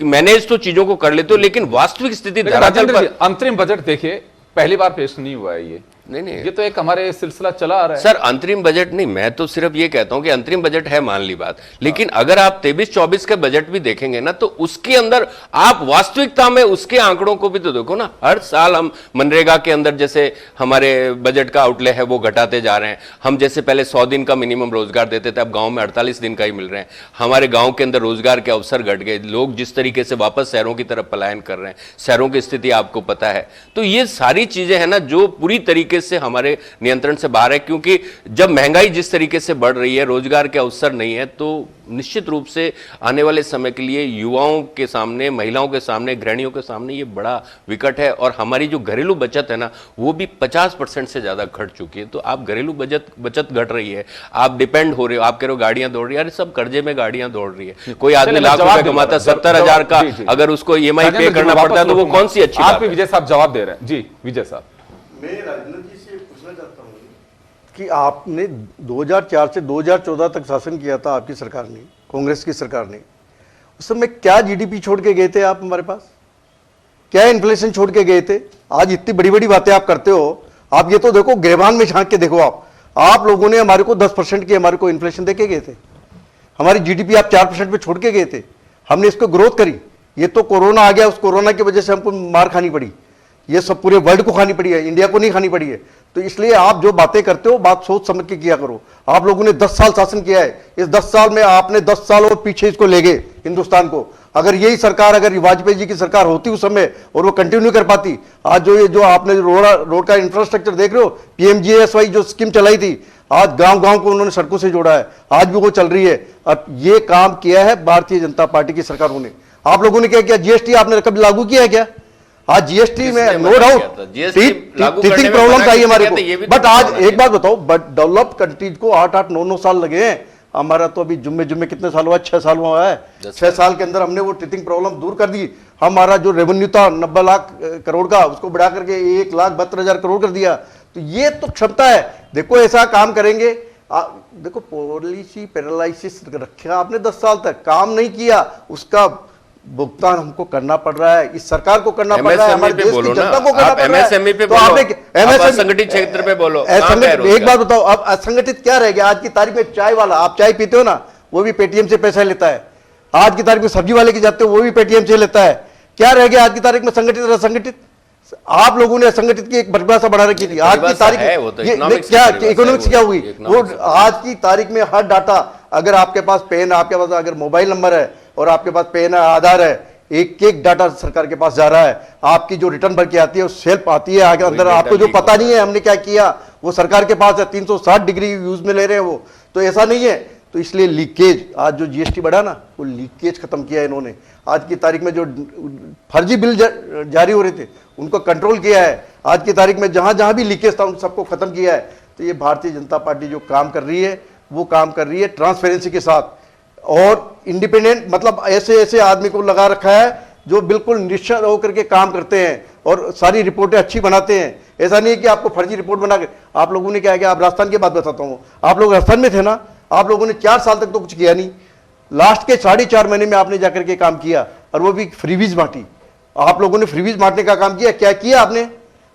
S5: मैनेज तो चीजों को कर लेते हो, लेकिन वास्तविक स्थिति
S2: राजेंद्र जी, अंतरिम बजट देखिए पहली बार पेश नहीं हुआ है ये।
S5: नहीं
S2: ये तो एक हमारे सिलसिला चला आ रहा है
S5: सर, अंतरिम बजट नहीं, मैं तो सिर्फ ये कहता हूं कि अंतरिम बजट है, मान ली बात, लेकिन अगर आप 23-24 का बजट भी देखेंगे ना, तो उसके अंदर आप वास्तविकता में उसके आंकड़ों को भी तो देखो ना। हर साल हम मनरेगा के अंदर जैसे हमारे बजट का आउटले है वो घटाते जा रहे हैं। हम जैसे पहले 100 दिन का मिनिमम रोजगार देते थे, अब गांव में 48 दिन का ही मिल रहे हैं। हमारे गांव के अंदर रोजगार के अवसर घट गए, लोग जिस तरीके से वापस शहरों की तरफ पलायन कर रहे हैं, शहरों की स्थिति आपको पता है। तो ये सारी चीजें हैं ना जो पूरी तरीके से हमारे नियंत्रण से बाहर है, क्योंकि जब महंगाई जिस तरीके से बढ़ रही है, रोजगार के अवसर नहीं है, तो निश्चित रूप से आने वाले समय के लिए युवाओं के सामने, महिलाओं के सामने, गृहिणियों के सामने ये बड़ा विकट है। और हमारी जो घरेलू बचत है ना, वो भी 50% से ज्यादा घट चुकी है। तो आप घरेलू बचत घट रही है, आप डिपेंड हो रहे हो, आप कह रहे हो गाड़ियां दौड़ रही है, अरे सब कर्जे में गाड़ियां दौड़ रही है। कोई आदमी लाख रुपए कमाता, 70,000 का अगर उसको EMI पे करना पड़ता है, तो वो कौन सी अच्छी बात है?
S2: विजय साहब जवाब दे रहे हैं। जी विजय साहब,
S6: मैं राजेंद्र जी से पूछना चाहता हूँ कि आपने 2004 से 2014 तक शासन किया था, आपकी सरकार ने, कांग्रेस की सरकार ने। उस समय क्या जीडीपी छोड़ के गए थे आप हमारे पास? क्या इन्फ्लेशन छोड़ के गए थे? आज इतनी बड़ी बड़ी बातें आप करते हो। आप ये तो देखो, गिरबान में झांक के देखो। आप लोगों ने हमारे को 10% की हमारे को इन्फ्लेशन दे के गए थे। हमारी जीडीपी आप 4% पे छोड़ के गए थे। हमने इसको ग्रोथ करी। ये तो कोरोना आ गया, उस कोरोना की वजह से हमको मार खानी पड़ी। ये सब पूरे वर्ल्ड को खानी पड़ी है, इंडिया को नहीं खानी पड़ी है। तो इसलिए आप जो बातें करते हो, बात सोच समझ के किया करो। आप लोगों ने 10 साल शासन किया है। इस 10 साल में आपने 10 साल और पीछे इसको ले गए हिंदुस्तान को। अगर यही सरकार, अगर वाजपेयी जी की सरकार होती उस समय और वो कंटिन्यू कर पाती, आज जो ये जो आपने रोड का इंफ्रास्ट्रक्चर देख रहे हो, PMGSY जो स्कीम चलाई थी, आज गांव गांव को उन्होंने सड़कों से जोड़ा है, आज भी वो चल रही है। अब ये काम किया है भारतीय जनता पार्टी की सरकारों ने। आप लोगों ने क्या किया? GST आपने कभी लागू किया है क्या? आज GST में नो डाउट टीथिंग प्रॉब्लम आई हमारे को, बट आज एक बात बताओ, बट डेवलप्ड कंट्रीज को 8-8, 9-9 साल लगे हैं। हमारा तो अभी जुम्मे कितने साल हुआ? 6 साल हुआ है। 6 साल के अंदर हमने वो टीथिंग प्रॉब्लम दूर कर दी। हमारा जो रेवेन्यू था 90 लाख करोड़ का, उसको बढ़ा करके 1,72,000 करोड़ कर दिया। तो ये तो क्षमता है। देखो ऐसा काम करेंगे। देखो पॉलिसी पैरालिसिस रखा आपने 10 साल तक, काम नहीं किया, उसका भुगतान हमको करना पड़ रहा है, इस सरकार को करना पड़ रहा है, हमारे देश की जनता को करना पड़ रहा है।
S5: MSME पे
S6: तो
S5: बोलो,
S6: आपने
S5: असंगठित क्षेत्र पे बोलो।
S6: एक बात बताओ, अब असंगठित क्या रह गया? आज की तारीख में चाय वाला, आप चाय पीते हो ना, वो भी पेटीएम से पैसा लेता है। आज की तारीख में सब्जी वाले की जाते हो, वो भी पेटीएम से लेता है। क्या रह गया आज की तारीख में? संगठित और असंगठित। आप लोगों ने असंगठित की एक परिभाषा बढ़ा रखी थी। आज की तारीख में क्या इकोनॉमिक्स क्या हुई? वो आज की तारीख में हर डाटा, अगर आपके पास पेन, आपके पास अगर मोबाइल नंबर है और आपके पास पेन है, आधार है, एक डाटा सरकार के पास जा रहा है। आपकी जो रिटर्न भर के आती है, सेल्फ आती है आगे अंदर, आपको जो पता नहीं है हमने क्या किया, वो सरकार के पास है। 360 डिग्री यूज में ले रहे हैं वो। तो ऐसा नहीं है। तो इसलिए लीकेज, आज जो GST बढ़ा ना, वो लीकेज खत्म किया है इन्होंने। आज की तारीख में जो फर्जी बिल जारी हो रहे थे, उनको कंट्रोल किया है। आज की तारीख में जहां जहां भी लीकेज था, उन सबको खत्म किया है। तो ये भारतीय जनता पार्टी जो काम कर रही है, वो काम कर रही है ट्रांसपेरेंसी के साथ और इंडिपेंडेंट, मतलब ऐसे ऐसे आदमी को लगा रखा है जो बिल्कुल निश्चित होकर के काम करते हैं और सारी रिपोर्टें अच्छी बनाते हैं। ऐसा नहीं है कि आपको फर्जी रिपोर्ट बना के। आप लोगों ने क्या किया? आप राजस्थान की बात बताता हूँ। आप लोग राजस्थान में थे ना, आप लोगों ने 4 साल तक तो कुछ किया नहीं। लास्ट के 4.5 महीने में आपने जाकर के काम किया, और वो भी फ्रीबीज बांटी। आप लोगों ने फ्रीबीज बांटने का काम किया। क्या किया आपने?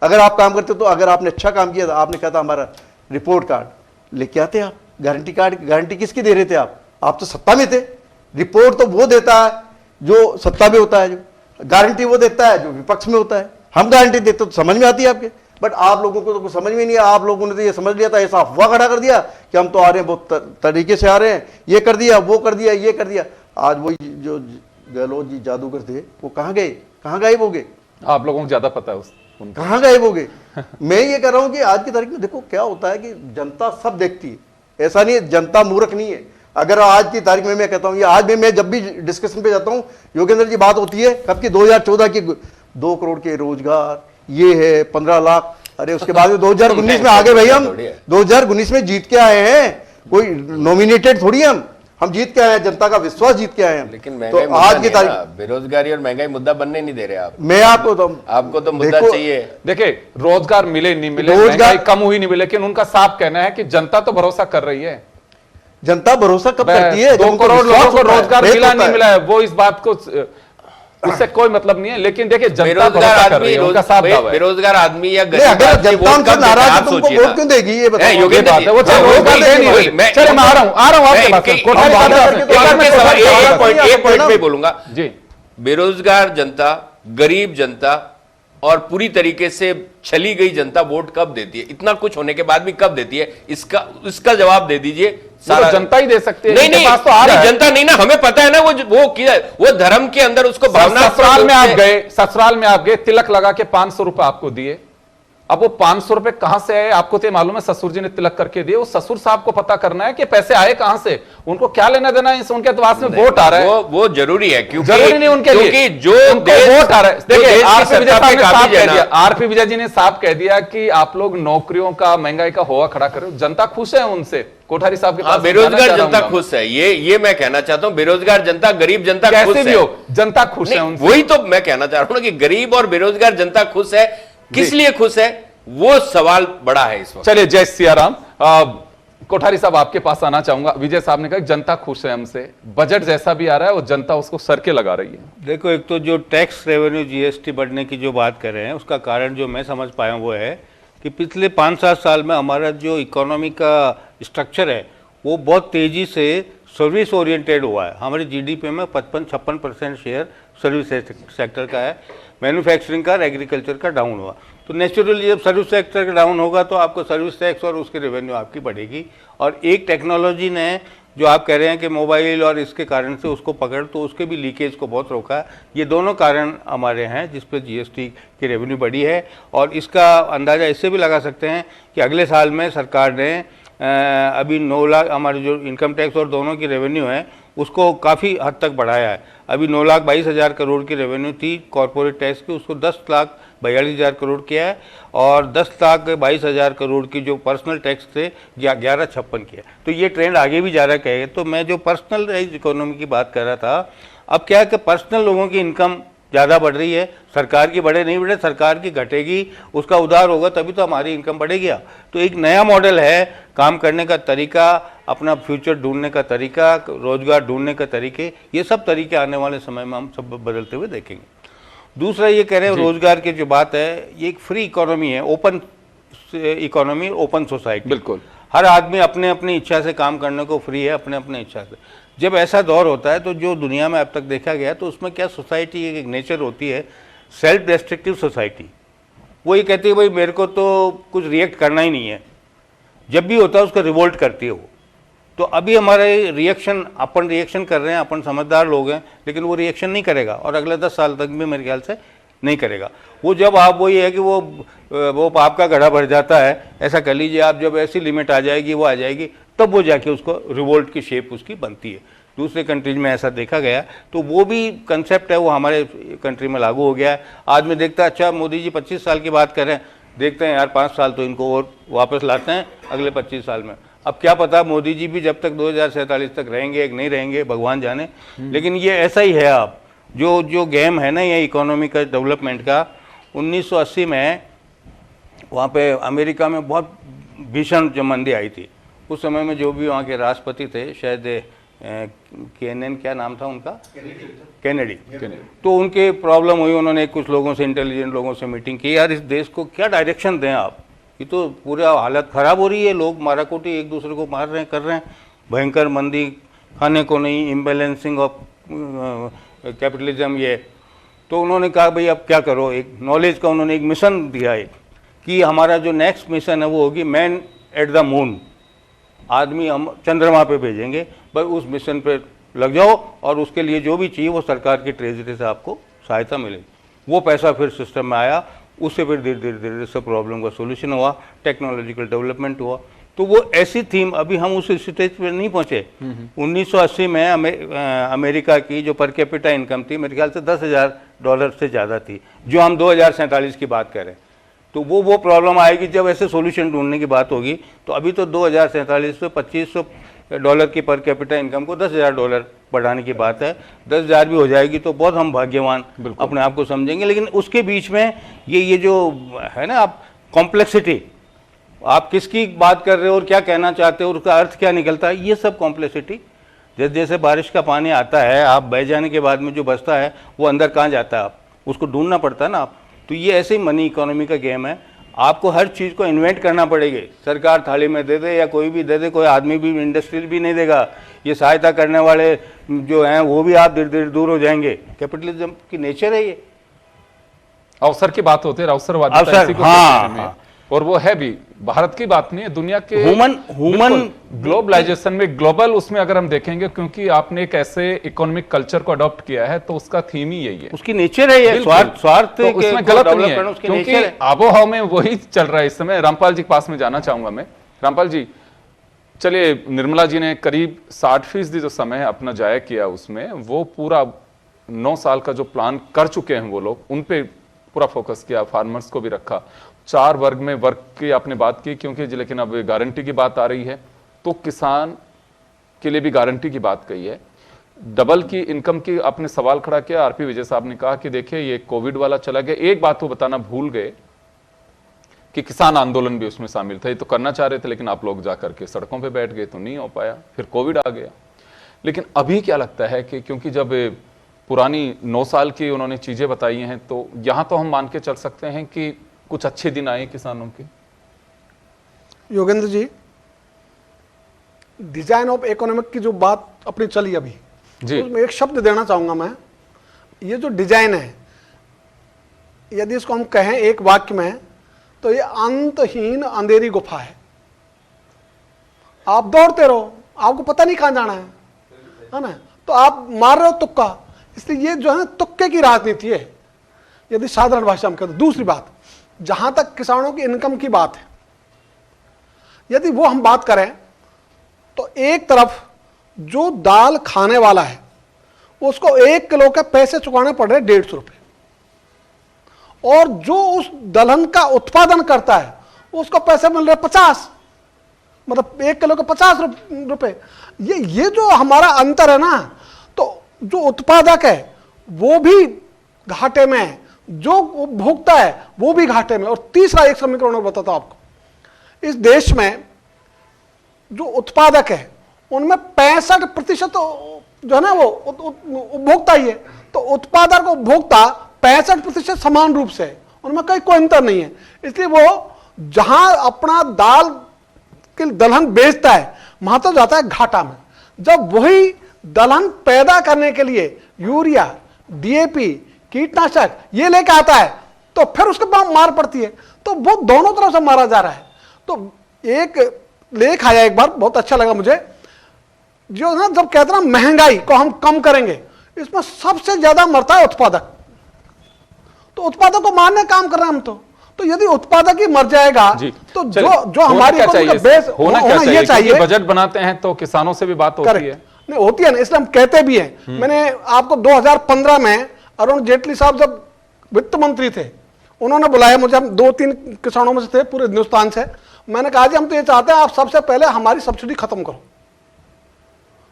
S6: अगर आप काम करते तो, अगर आपने अच्छा काम किया तो आपने कहा था हमारा रिपोर्ट कार्ड लेके आते आप, गारंटी कार्ड। गारंटी किसकी दे रहे थे आप तो सत्ता में थे। रिपोर्ट तो वो देता है जो सत्ता में होता है, जो गारंटी वो देता है जो विपक्ष में होता है। हम गारंटी देते तो समझ में आती है आपके, बट आप लोगों को तो कुछ समझ में नहीं है। आप लोगों ने तो ये समझ लिया था, ऐसा अफवाह खड़ा कर दिया कि हम तो आ रहे हैं, बहुत तरीके से आ रहे हैं, ये कर दिया, वो कर दिया, ये कर दिया। आज वो जो गहलोत जी जादूगर थे, वो कहाँ गए? कहाँ गायब हो गए?
S2: आप लोगों को ज्यादा पता है उनका।
S6: कहाँ गायब हो गए? मैं ये कह रहा हूँ कि आज की तारीख में देखो क्या होता है कि जनता सब देखती है। ऐसा नहीं है, जनता मूर्ख नहीं है। अगर आज की तारीख में मैं कहता हूं, ये आज मैं जब भी डिस्कशन पे जाता हूं, योगेंद्र जी बात होती है कब की? 2014 की 2 करोड़ के रोजगार, ये है 15 लाख। अरे उसके बाद में 2019 में आगे भाई, हम 2019 में जीत के आए हैं। कोई नॉमिनेटेड थोड़ी हम जीत के आए हैं, जनता का विश्वास जीत के आए हैं।
S5: लेकिन
S6: तो आज की तारीख
S5: बेरोजगारी और महंगाई मुद्दा बनने नहीं दे रहे आप।
S6: मैं आपको
S5: तो मुद्दा चाहिए।
S2: देखिए, रोजगार मिले नहीं मिले, महंगाई कम हुई नहीं मिले, लेकिन उनका साफ कहना है कि जनता तो भरोसा कर रही है।
S6: जनता भरोसा कब करती है?
S2: 2 करोड़ लोगों को रोजगार मिला नहीं मिला है, वो इस बात को उससे कोई मतलब नहीं है, लेकिन देखिए जनता
S5: बेरोजगार
S2: भरोसा कर
S5: आदमी
S2: रही है, उनका साफ दावा है।
S5: बेरोजगार आदमी या
S6: नहीं,
S5: गरीब
S6: अगर
S5: आदमी
S6: जनता
S5: वोट
S6: उनसे
S5: कब देता है,
S6: नाराज है
S5: आप
S6: तो उनको
S5: सोचिए
S6: वोट
S5: ना।
S6: क्यों देगी, ये
S5: है,
S6: बताओ।
S5: योगेंद्र
S2: बात
S5: जी,
S2: है, वो चाहे
S5: हाँ,
S2: रोजगार
S5: वही-
S2: दे नहीं
S5: वही-
S2: रही।
S5: मैं-
S2: चलिए मैं आ रहा हूं आपके
S5: मैं-
S2: पास।
S5: एक-
S2: कोठारी
S5: एक-
S2: साहब,
S5: एक-
S2: एक
S5: एक-
S2: बार मैं
S5: एक-
S2: कोठारी
S5: एक-
S2: साहब
S5: एक
S2: से
S5: पॉइंट-
S6: बात
S5: एक पॉइंट
S6: करना।
S5: पे बोलूंगा।
S2: जी
S5: बेरोजगार जनता, गरीब जनता और पूरी तरीके से छली गई जनता वोट कब देती है? इतना कुछ होने के बाद भी कब देती है? इसका जवाब दे दीजिए।
S2: वो तो जनता ही दे सकती है,
S5: नहीं
S2: इनके
S5: नहीं,
S2: पास तो आ रहा है।
S5: जनता नहीं ना, हमें पता है ना, वो धर्म के अंदर उसको भावना।
S2: ससुराल में आप गए, ससुराल में आप गए, तिलक लगा के 500 रुपए आपको दिए। अब वो 500 रुपए कहां से आए आपको तो मालूम है, ससुर जी ने तिलक करके दिए। वो ससुर साहब को पता करना है कि पैसे आए कहां से, उनको क्या लेना देना है, उनके पास में वोट आ रहा है।
S5: वो जरूरी है, क्योंकि
S2: जरूरी नहीं उनके लिए,
S5: क्योंकि जो
S2: उनको
S5: देश-
S2: वोट आ रहा है।
S5: जो
S2: देखिए
S5: देश की
S2: आरपी विजय
S5: सत्ता
S2: साहब
S5: पे
S2: ने साफ
S5: काबिज है
S2: कह
S5: ना,
S2: दिया, आरपी विजय जी ने साफ कह दिया कि आप लोग नौकरियों का, महंगाई का होआ खड़ा करो। जनता खुश है उनसे। कोठारी साहब के
S5: हाँ,
S2: पास
S5: बेरोजगार जनता खुश है, ये मैं कहना चाहता हूं। बेरोजगार जनता, गरीब जनता खुश
S2: कैसे भी
S5: है।
S2: हो, जनता खुश है
S5: नहीं,
S2: उनसे।
S5: वही तो मैं कहना चाह रहा हूं ना कि गरीब और बेरोजगार जनता खुश है। किस लिए खुश है, वो सवाल बड़ा है इस वक्त।
S2: चलिए, जय सियाराम। कोठारी साहब आपके पास आना चाहूंगा। विजय साहब ने कहा जनता खुश है हमसे, बजट जैसा भी आ रहा है वो जनता उसको सर के लगा रही है।
S1: देखो, एक तो जो टैक्स रेवेन्यू जीएसटी बढ़ने की जो बात कर रहे हैं, उसका कारण जो मैं समझ पाया हूं वो है कि पिछले 5-7 साल में हमारा जो इकोनॉमी का स्ट्रक्चर है वो बहुत तेज़ी से सर्विस ओरिएंटेड हुआ है। हमारी जीडीपी में 55-56% शेयर सर्विस सेक्टर का है, मैन्युफैक्चरिंग का और एग्रीकल्चर का डाउन हुआ। तो नेचुरली जब सर्विस सेक्टर का डाउन होगा तो आपको सर्विस टैक्स और उसकी रेवेन्यू आपकी बढ़ेगी। और एक टेक्नोलॉजी ने, जो आप कह रहे हैं कि मोबाइल और इसके कारण से उसको पकड़, तो उसके भी लीकेज को बहुत रोका है। ये दोनों कारण हमारे हैं जिस पर जीएसटी की रेवेन्यू बढ़ी है। और इसका अंदाज़ा इससे भी लगा सकते हैं कि अगले साल में सरकार ने अभी 9 लाख, हमारे जो इनकम टैक्स और दोनों की रेवेन्यू है उसको काफ़ी हद तक बढ़ाया है। अभी 9,22,000 करोड़ की रेवेन्यू थी कॉरपोरेट टैक्स की, उसको 10,42,000 करोड़ किया है। और 10,22,000 करोड़ की जो पर्सनल टैक्स थे 11,56 किया। तो ये ट्रेंड आगे भी जा रहा है। तो मैं जो पर्सनल इकोनॉमी की बात कर रहा था, अब क्या है कि पर्सनल लोगों की इनकम ज़्यादा बढ़ रही है, सरकार की बढ़े नहीं बढ़े, सरकार की घटेगी, उसका उधार होगा तभी तो हमारी इनकम बढ़ेगी। तो एक नया मॉडल है काम करने का तरीका, अपना फ्यूचर ढूंढने का तरीका, रोजगार ढूंढने का तरीके, ये सब तरीके आने वाले समय में हम सब बदलते हुए देखेंगे। दूसरा ये कह रहे हैं रोजगार की जो बात है, ये एक फ्री इकोनॉमी है, ओपन इकोनॉमी, ओपन सोसाइटी।
S2: बिल्कुल,
S1: हर आदमी अपने अपनी इच्छा से काम करने को फ्री है, अपने अपने इच्छा से। जब ऐसा दौर होता है तो जो दुनिया में अब तक देखा गया तो उसमें क्या सोसाइटी एक नेचर होती है, सेल्फ रेस्ट्रिक्टिव सोसाइटी। वो ये कहती है भाई मेरे को तो कुछ रिएक्ट करना ही नहीं है, जब भी होता है उसका रिवोल्ट करती है वो। तो अभी हमारे रिएक्शन, अपन रिएक्शन कर रहे हैं, अपन समझदार लोग हैं, लेकिन वो रिएक्शन नहीं करेगा और अगले 10 साल तक भी मेरे ख्याल से नहीं करेगा वो। जब आप, वो ये है कि वो पाप का घड़ा भर जाता है, ऐसा कर लीजिए आप, जब ऐसी लिमिट आ जाएगी, वो आ जाएगी, तब वो जाके उसको रिवोल्ट की शेप उसकी बनती है। दूसरे कंट्रीज में ऐसा देखा गया, तो वो भी कंसेप्ट है वो हमारे कंट्री में लागू हो गया है। आज मैं देखता, अच्छा मोदी जी 25 साल की बात करें, देखते हैं यार 5 साल तो इनको और वापस लाते हैं अगले 25 साल में। अब क्या पता मोदी जी भी जब तक 2047 तक रहेंगे कि नहीं रहेंगे, भगवान जाने। लेकिन ये ऐसा ही है। आप जो गेम है ना ये इकोनॉमी का डेवलपमेंट का, 1980 में वहाँ पे अमेरिका में बहुत भीषण जो मंदी आई थी, उस समय में जो भी वहाँ के राष्ट्रपति थे, शायद केनेन, क्या नाम था उनका, कैनेडी। तो उनके प्रॉब्लम हुई, उन्होंने कुछ लोगों से, इंटेलिजेंट लोगों से मीटिंग की, यार इस देश को क्या डायरेक्शन दें आप, ये तो पूरा हालत ख़राब हो रही है, लोग माराकोटी एक दूसरे को मार रहे हैं, कर रहे हैं, भयंकर मंदी, खाने को नहीं, इम्बैलेंसिंग ऑफ कैपिटलिज्म ये। तो उन्होंने कहा भाई अब क्या करो, एक नॉलेज का उन्होंने एक मिशन दिया है कि हमारा जो नेक्स्ट मिशन है वो होगी मैन एट द मून, आदमी हम चंद्रमा पे भेजेंगे, बस उस मिशन पे लग जाओ और उसके लिए जो भी चाहिए वो सरकार की ट्रेजरी से आपको सहायता मिलेगी। वो पैसा फिर सिस्टम में आया, उससे फिर धीरे धीरे धीरे सब प्रॉब्लम का सोल्यूशन हुआ, टेक्नोलॉजिकल डेवलपमेंट हुआ। तो वो ऐसी थीम, अभी हम उस स्टेज पर नहीं पहुँचे। 1980 में अमेरिका की जो पर कैपिटा इनकम थी मेरे ख्याल से $10,000 से ज़्यादा थी, जो हम 2047 की बात करें। तो वो प्रॉब्लम आएगी जब ऐसे सॉल्यूशन ढूंढने की बात होगी। तो अभी तो 2047 में $2,500 की पर कैपिटा इनकम को $10,000 बढ़ाने की बात है। 10,000 भी हो जाएगी तो बहुत हम भाग्यवान अपने आप को समझेंगे। लेकिन उसके बीच में ये जो है ना, आप कॉम्प्लेक्सिटी, आप किसकी बात कर रहे हो और क्या कहना चाहते हो और उसका अर्थ क्या निकलता है, ये सब कॉम्प्लेक्सिटी जैसे जैसे बारिश का पानी आता है, आप बह जाने के बाद में जो बचता है वो अंदर कहाँ जाता है, आप उसको ढूंढना पड़ता है ना आप। तो ये ऐसे ही मनी इकोनॉमी का गेम है, आपको हर चीज़ को इन्वेंट करना पड़ेगी। सरकार थाली में दे दे या कोई भी दे दे, कोई आदमी भी इंडस्ट्रियल भी नहीं देगा। ये सहायता करने वाले जो हैं वो भी आप धीरे धीरे दूर हो जाएंगे। कैपिटलिज्म की नेचर है ये।
S2: अवसर की बात होती है, अवसरवादी
S1: अवसर, हाँ।
S2: और वो है भी, भारत की बात नहीं है, दुनिया के
S1: ह्यूमन
S2: ग्लोबलाइजेशन में, ग्लोबल उसमें अगर हम देखेंगे, क्योंकि आपने एक ऐसे इकोनॉमिक कल्चर को अडॉप्ट किया है तो उसका थीम ही यही है,
S1: उसकी नेचर है ये। स्वार्थ
S2: तो उसमें गलत नहीं है, क्योंकि आबोहवा में वही चल रहा है इस समय। रामपाल जी के पास में जाना चाहूंगा मैं। रामपाल जी, चलिए, निर्मला जी ने करीब 60% जो समय अपना जाया किया उसमें, वो पूरा 9 साल का जो प्लान कर चुके हैं वो लोग, उन पे पूरा फोकस किया, फार्मर्स को भी रखा। 4 वर्ग में वर्क की आपने बात की, क्योंकि लेकिन अब गारंटी की बात आ रही है तो किसान के लिए भी गारंटी की बात कही है। डबल की इनकम की आपने सवाल खड़ा किया। आरपी विजय साहब ने कहा कि देखिए ये कोविड वाला चला गया। एक बात वो बताना भूल गए कि किसान आंदोलन भी उसमें शामिल था। ये तो करना चाह रहे थे, लेकिन आप लोग जाकर के सड़कों पे बैठ गए तो नहीं हो पाया, फिर कोविड आ गया। लेकिन अभी क्या लगता है कि क्योंकि जब पुरानी 9 साल की उन्होंने चीजें बताई हैं, तो यहां तो हम मान के चल सकते हैं कि कुछ अच्छे दिन आए किसानों के।
S3: Yogendra ji, design of economic की जो बात अपनी चली अभी
S2: जी,
S3: उसमें एक शब्द देना चाहूंगा मैं। ये जो डिजाइन है, यदि इसको हम कहें एक वाक्य में, तो ये अंतहीन अंधेरी गुफा है। आप दौड़ते रहो, आपको पता नहीं कहां जाना है ना, तो आप मार रहे हो तुक्का। इसलिए ये जो है ना, तुक्के की राजनीति है, यदि साधारण भाषा में कहें। दूसरी बात, जहां तक किसानों की इनकम की बात है, यदि वो हम बात करें तो एक तरफ जो दाल खाने वाला है उसको 1 किलो के पैसे चुकाने पड़ रहे 150 रुपए, और जो उस दलहन का उत्पादन करता है उसको पैसे मिल रहे 50, मतलब 1 किलो के 50 रुपए। ये जो हमारा अंतर है ना, तो जो उत्पादक है वो भी घाटे में है, जो उपभोक्ता है वो भी घाटे में। और तीसरा एक समीकरण और बताता हूं आपको, इस देश में जो उत्पादक है उनमें 65% जो है ना वो उपभोक्ता ही है। तो उत्पादक और उपभोक्ता 65% समान रूप से है, उनमें कोई अंतर नहीं है। इसलिए वो जहां अपना दाल के दलहन बेचता है वहां तो जाता है घाटा में। जब वही दलहन पैदा करने के लिए यूरिया, डीएपी, कीटनाशक ये लेके आता है तो फिर उसके बाद मार पड़ती है। तो वो दोनों तरफ से मारा जा रहा है। तो एक लेख आया एक बार, बहुत अच्छा लगा मुझे, जो ना जब कहते ना महंगाई को हम कम करेंगे, इसमें सबसे ज्यादा मरता है उत्पादक। तो उत्पादक को मारने काम कर रहे हैं हम तो यदि उत्पादक ही मर जाएगा तो जो हमारी बेस
S2: होना ये चाहिए। बजट बनाते हैं तो किसानों से भी बात होती है,
S3: नहीं होती है ना, इसलिए हम कहते भी हैं। मैंने आपको 2015 में अरुण जेटली साहब जब वित्त मंत्री थे, उन्होंने बुलाया मुझे, हम 2-3 किसानों में से थे पूरे हिंदुस्तान से। मैंने कहा जी हम तो ये चाहते हैं आप सबसे पहले हमारी सब्सिडी खत्म करो।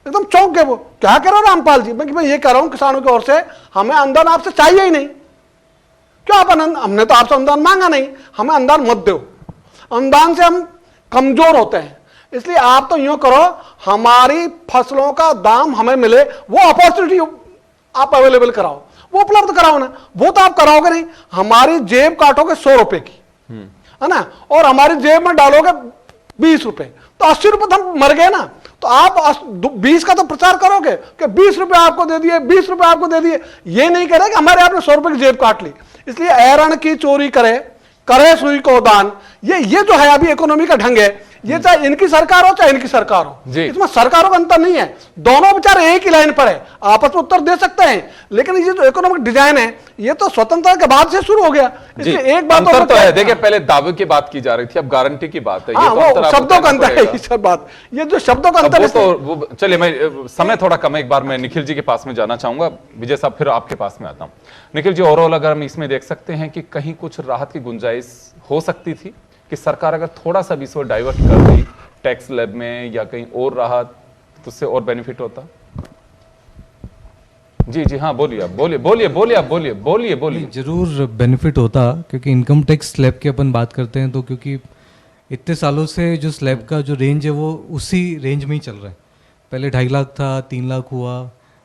S3: एकदम चौंक गए वो, क्या कह रहे हो रामपाल जी? मैं ये कह रहा हूं किसानों की ओर से, हमें अनुदान आपसे चाहिए ही नहीं। क्यों आप हमने तो आपसे अनुदान मांगा नहीं, हमें अनुदान मत दो, अनुदान से हम कमजोर होते हैं। इसलिए आप तो यूं करो, हमारी फसलों का दाम हमें मिले, वो अपॉर्चुनिटी आप अवेलेबल कराओ, वो उपलब्ध कराओ ना। वो तो आप कराओगे नहीं, हमारी जेब काटोगे 100 रुपए की, है ना, और हमारी जेब में डालोगे 20 रुपए, तो 80 रुपए तो हम मर गए ना। तो आप 20 का तो प्रचार करोगे कि 20 रुपए आपको दे दिए, 20 रुपए आपको दे दिए। ये नहीं करे कि हमारे आपने 100 रुपए की जेब काट ली। इसलिए ऐरण की चोरी करे सुई को दान, ये जो है अभी इकोनॉमी का ढंग है, ये चाहे इनकी सरकार हो चाहे इनकी सरकार हो, इसमें सरकारों का अंतर नहीं है। दोनों बेचारे एक ही लाइन पर है, आपस में उत्तर दे सकते हैं। लेकिन ये जो इकोनॉमिक डिजाइन है ये तो स्वतंत्रता के बाद से शुरू हो गया। इसलिए एक बात
S2: तो है, देखिए पहले दावे की बात की जा रही थी, अब गारंटी की बात है।
S3: हाँ, वो शब्दों का अंतर है, ये सब बात, ये जो शब्दों का अंतर है।
S2: तो चलिए, मैं समय थोड़ा कम है, एक बार मैं निखिल जी के पास में जाना चाहूंगा। विजय साहब फिर आपके पास में आता हूं। निखिल जी, ओवरऑल अगर हम इसमें देख सकते हैं कि कहीं कुछ राहत की गुंजाइश हो सकती थी कि सरकार अगर थोड़ा सा भी इसको डाइवर्ट कर दी टैक्स लैब में या कहीं और राहत, तो उससे और बेनिफिट होता। जी हाँ, बोलिए आप, बोलिए।
S4: जरूर बेनिफिट होता, क्योंकि इनकम टैक्स स्लैब की अपन बात करते हैं तो क्योंकि इतने सालों से जो स्लैब का जो रेंज है वो उसी रेंज में ही चल रहा है। पहले 2.5 लाख था, 3 लाख हुआ,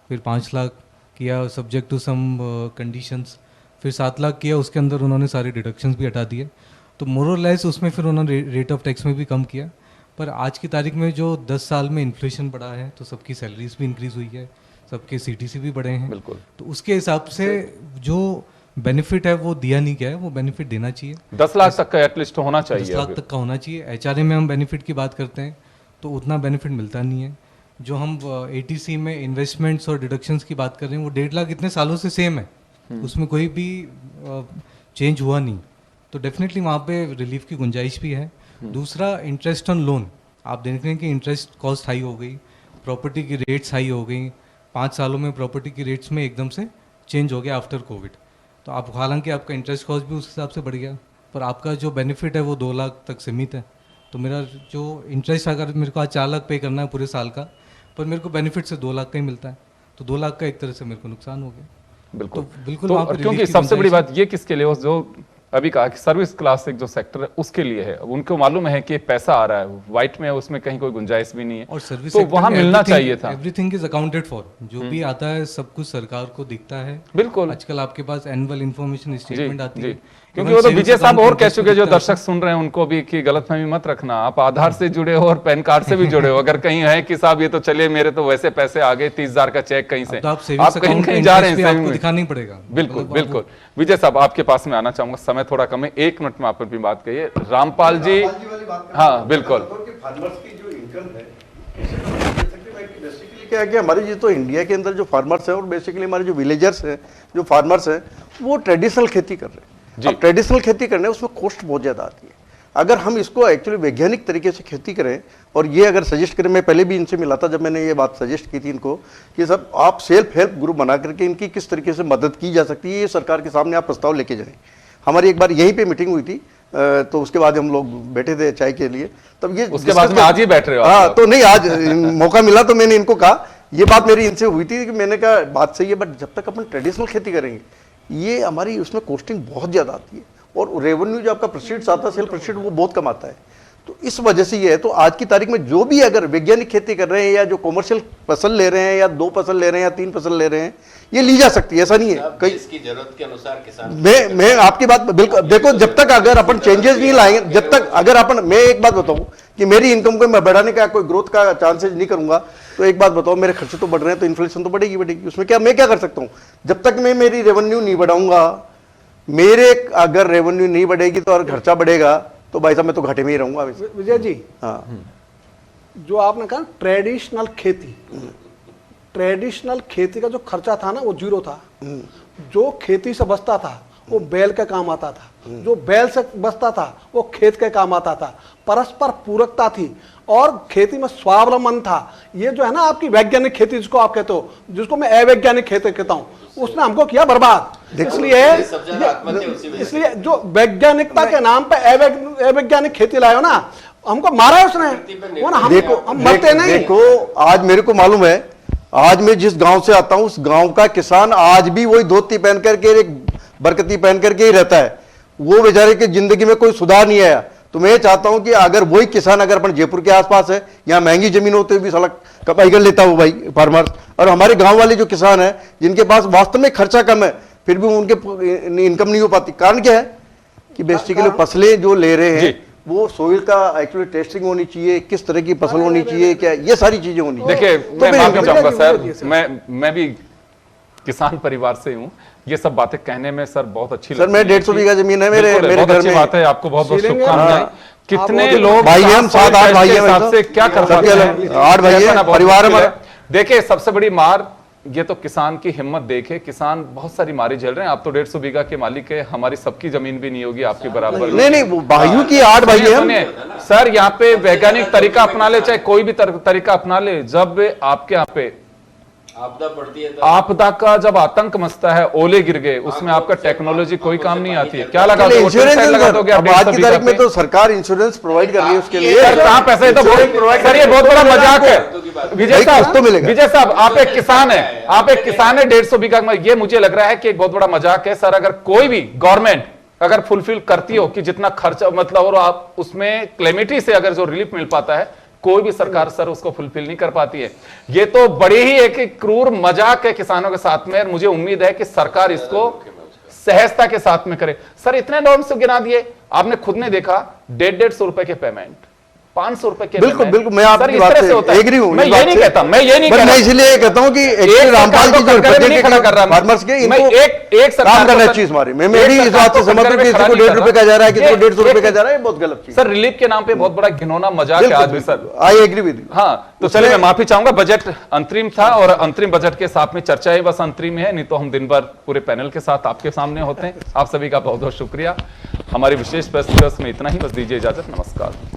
S4: फिर 5 लाख किया सब्जेक्ट टू सम कंडीशंस, फिर 7 लाख किया, उसके अंदर उन्होंने सारे डिडक्शंस भी हटा दिए। तो मोर और लेस उसमें फिर उन्होंने रेट ऑफ टैक्स में भी कम किया। पर आज की तारीख में जो 10 साल में इन्फ्लेशन बढ़ा है तो सबकी सैलरीज भी इंक्रीज़ हुई है, सबके CTC भी बढ़े हैं।
S2: बिल्कुल।
S4: तो उसके हिसाब से जो बेनिफिट है वो दिया नहीं गया है, वो बेनिफिट देना चाहिए।
S2: 10 लाख तक का एटलीस्ट होना चाहिए।
S4: 10 लाख
S2: अभी।
S4: तक का होना चाहिए। HRA में हम बेनिफिट की बात करते हैं तो उतना बेनिफिट मिलता नहीं है। जो हम ATC में इन्वेस्टमेंट्स और डिडक्शंस की बात कर रहे हैं वो 1.5 लाख इतने सालों से सेम है, उसमें कोई भी चेंज हुआ नहीं। तो डेफिनेटली वहाँ पे रिलीफ की गुंजाइश भी है। दूसरा, इंटरेस्ट ऑन लोन, आप देख रहे हैं कि इंटरेस्ट कॉस्ट हाई हो गई, प्रॉपर्टी की रेट्स हाई हो गई। 5 सालों में प्रॉपर्टी की रेट्स में एकदम से चेंज हो गया आफ्टर कोविड। तो आप हालांकि आपका इंटरेस्ट कॉस्ट भी उस हिसाब से बढ़ गया, पर आपका जो बेनिफिट है वो 2 लाख तक सीमित है। तो मेरा जो इंटरेस्ट अगर मेरे को आज 4 लाख पे करना है पूरे साल का, पर मेरे को बेनिफिट से 2 लाख का ही मिलता है, तो 2 लाख का एक तरह से मेरे को नुकसान हो गया।
S2: बिल्कुल।
S4: तो बिल्कुल
S2: तो
S4: वहाँ पे
S2: क्योंकि
S4: relief की
S2: सबसे बड़ी
S4: गुंजाइश
S2: बात ये किसके लिए हो, जो अभी कहा कि सर्विस क्लास एक जो सेक्टर है उसके लिए है, उनको मालूम है कि पैसा आ रहा है व्हाइट में, उसमें कहीं कोई गुंजाइश भी नहीं है,
S4: और सर्विस
S2: तो वहां मिलना चाहिए था।
S4: एवरीथिंग इज अकाउंटेड फॉर, जो भी आता है सब कुछ सरकार को दिखता है।
S2: बिल्कुल।
S4: आजकल आपके पास एनुअल इन्फॉर्मेशन स्टेटमेंट आती है,
S2: क्योंकि वो तो विजय साहब और कह चुके, जो दर्शक सुन रहे हैं उनको भी, कि गलतफहमी मत रखना, आप आधार से जुड़े हो और पैन कार्ड से भी जुड़े हो। अगर कहीं है कि साहब ये तो चलिए मेरे तो वैसे पैसे आ गए 30,000 का चेक कहीं से,
S4: तो आप
S2: आप
S4: सेविंग्स
S2: कहीं
S4: अकाउंट
S2: कहीं जा रहे हैं
S4: आपको दिखाना ही पड़ेगा।
S2: बिल्कुल बिल्कुल। विजय साहब आपके पास में आना चाहूंगा, समय थोड़ा कम है, 1 मिनट में आप अपनी बात कहिए। रामपाल जी, हाँ बिल्कुल।
S6: फार्मर्स की जो इनकम है, बेसिकली क्या है कि हमारे जो तो इंडिया के अंदर जो फार्मर्स हैं और बेसिकली हमारे जो विलेजर्स हैं, जो फार्मर्स हैं, वो ट्रेडिशनल खेती कर रहे हैं। अब ट्रेडिशनल खेती करने उसमें कॉस्ट बहुत ज़्यादा आती है। अगर हम इसको एक्चुअली वैज्ञानिक तरीके से खेती करें, और ये अगर सजेस्ट करें, मैं पहले भी इनसे मिला था जब मैंने ये बात सजेस्ट की थी इनको, कि सब आप सेल्फ हेल्प ग्रुप बना करके इनकी किस तरीके से मदद की जा सकती है, ये सरकार के सामने आप प्रस्ताव लेके जाएं। हमारी एक बार यहीं पे मीटिंग हुई थी, तो उसके बाद हम लोग बैठे थे चाय के लिए, तब ये
S2: उसके बाद में आज ही बैठ रहे हो।
S6: हाँ, तो नहीं, आज मौका मिला तो मैंने इनको कहा, ये बात मेरी इनसे हुई थी कि मैंने कहा बात सही है, बट जब तक अपन ट्रेडिशनल खेती करेंगे, ये हमारी उसमें कॉस्टिंग बहुत ज़्यादा आती है, और रेवेन्यू जो आपका प्रोसीड्स आता है, सेल प्रोसीड, वो बहुत कम आता है। तो इस वजह से ये है, तो आज की तारीख में जो भी अगर वैज्ञानिक खेती कर रहे हैं, या जो कमर्शियल फसल ले रहे हैं, या 2 फसल ले रहे हैं, या 3 फसल ले रहे हैं, ये ली जा सकती है, ऐसा नहीं है। कई
S5: इसकी जरूरत के अनुसार किसान,
S6: मैं आपकी बात बिल्कुल, देखो जब तक अगर अपन चेंजेस नहीं लाएंगे, जब तक अगर अपन, मैं एक बात बताऊं कि मेरी इनकम को मैं बढ़ाने का कोई ग्रोथ का चांसेस नहीं करूंगा, तो एक बात बताओ, मेरे खर्चे तो बढ़ रहे हैं, तो इन्फ्लेशन तो बढ़ेगी, उसमें क्या मैं क्या कर सकता हूं? जब तक मैं मेरी रेवेन्यू नहीं बढ़ाऊंगा, मेरे अगर रेवेन्यू नहीं बढ़ेगी तो और खर्चा बढ़ेगा, तो भाई साहब मैं तो घाटे में ही रहूंगा।
S3: विजय जी,
S6: हाँ,
S3: जो आपने कहा ट्रेडिशनल खेती, ट्रेडिशनल खेती का जो खर्चा था ना वो 0 था। जो खेती से बचता था वो बैल के काम आता था, जो बैल से बचता था वो खेत के काम आता था। परस्पर पूरकता थी और खेती में स्वावलंबन था। ये जो है ना आपकी वैज्ञानिक खेती जिसको आप कहते हो, जिसको मैं अवैज्ञानिक खेती कहता हूँ, उसने हमको किया बर्बाद। इसलिए जो वैज्ञानिकता के नाम पे अवैज्ञानिक खेती लाए हो ना, हमको मारा है उसने,
S6: देखो
S3: हम मरते नहीं।
S6: देखो आज मेरे को मालूम है, आज मैं जिस गांव से आता हूं उस गांव का किसान आज भी वही धोती पहन करके, एक बरकती पहन करके ही रहता है। वो बेचारे की जिंदगी में कोई सुधार नहीं आया। तो मैं चाहता हूं कि अगर वही किसान अगर अपन जयपुर के आसपास है, यहाँ महंगी जमीन होते हुए भी साला कमाई कर लेता हूँ भाई फार्मर्स, और हमारे गांव वाले जो किसान हैं जिनके पास वास्तव में खर्चा कम है, फिर भी उनके इनकम नहीं हो पाती। कारण क्या है कि बेसिकली फसलें जो ले रहे हैं वो सोइल का एक्चुअली टेस्टिंग होनी चाहिए, किस तरह की फसल होनी चाहिए, क्या ये सारी चीजें होनी चाहिए।
S2: देखिए
S6: तो
S2: मैं माफी चाहूंगा
S3: सर,
S2: सर, मैं भी किसान परिवार से हूँ, ये सब बातें कहने में सर बहुत अच्छी
S6: सर, मैं 150 बीघा जमीन है मेरे
S2: बहुत
S6: घर
S2: अच्छी
S6: में।
S2: बात है, आपको बहुत बहुत
S3: सीलिंग है।
S2: शुभकामनाएं। कितने
S3: आप
S2: लोग
S6: भाई हम 7-8 भाई हैं,
S2: हिसाब से क्या कर सकते हैं,
S6: 8 भाई हैं, परिवार हमारा।
S2: देखिए सबसे बड़ी मार ये तो किसान की हिम्मत देखे, किसान बहुत सारी मारी झेल रहे हैं। आप तो 150 बीघा के मालिक है, हमारी सबकी जमीन भी नहीं होगी आपके बराबर।
S6: नहीं वो भाइयों की 8 भाई हैं।
S2: सुनिए सर, यहाँ पे वैज्ञानिक तरीका अपना ले, चाहे कोई भी तरीका अपना ले, जब आपके यहाँ पे
S5: आपदा पड़ती है तो
S2: आपदा का जब आतंक मचता है, ओले गिर गए, उसमें आपका टेक्नोलॉजी कोई काम नहीं आती है। क्या लगा
S6: इंश्योरेंस अब आज की तारीख में तो सरकार इंश्योरेंस प्रोवाइड कर रही है उसके लिए।
S2: सर कहाँ पैसे, ये तो सर ये बहुत बड़ा मजाक है। विजय साहब
S6: तो मिलेगा।
S2: विजय साहब आप एक किसान है, आप एक किसान है 150 बीघा में, ये मुझे लग रहा है कि एक बहुत बड़ा मजाक है सर। अगर कोई भी गवर्नमेंट अगर फुलफिल करती हो कि जितना खर्चा मतलब, और आप उसमें क्लेमिटी से अगर जो रिलीफ मिल पाता है, कोई भी सरकार सर उसको फुलफिल नहीं कर पाती है। ये तो बड़ी ही एक क्रूर मजाक है किसानों के साथ में, और मुझे उम्मीद है कि सरकार इसको सहजता के साथ में करे। सर इतने नॉर्म्स गिना दिए, आपने खुद ने देखा 150 रुपए के पेमेंट, 500 रुपए के
S6: बिल्कुल
S2: पेमेंट।
S6: बिल्कुल, मैं आपकी बात से एग्री हूं।
S2: मैं ये नहीं कहता, मैं ये नहीं
S6: मैं
S2: कहता,
S6: इसलिए कहता हूं कि एक्चुअली रामपाल जी जो
S2: नहीं खड़ा कर रहा
S6: फार्मर्स के
S2: मैं
S6: इनको
S2: एक
S6: काम करना चाहिए इस बारे में। मैं भी इस बात से सहमत हूं कि किसी को 1.5 रुपए का जा रहा है, किसी को 150 रुपए का जा रहा है, ये बहुत गलत चीज।
S2: सर रिलीफ के नाम पे बहुत बड़ा घिनौना मजाक है आज भी sir.
S6: I agree with you.
S2: हाँ तो चलिए मैं माफी चाहूंगा, बजट अंतरिम था और अंतरिम बजट के साथ में चर्चा ही बस अंतरिम है, नहीं तो हम दिन भर पूरे पैनल के साथ आपके सामने होते हैं। आप सभी का बहुत बहुत शुक्रिया। हमारी विशेष प्रेस में इतना ही, बस दीजिए इजाजत, नमस्कार।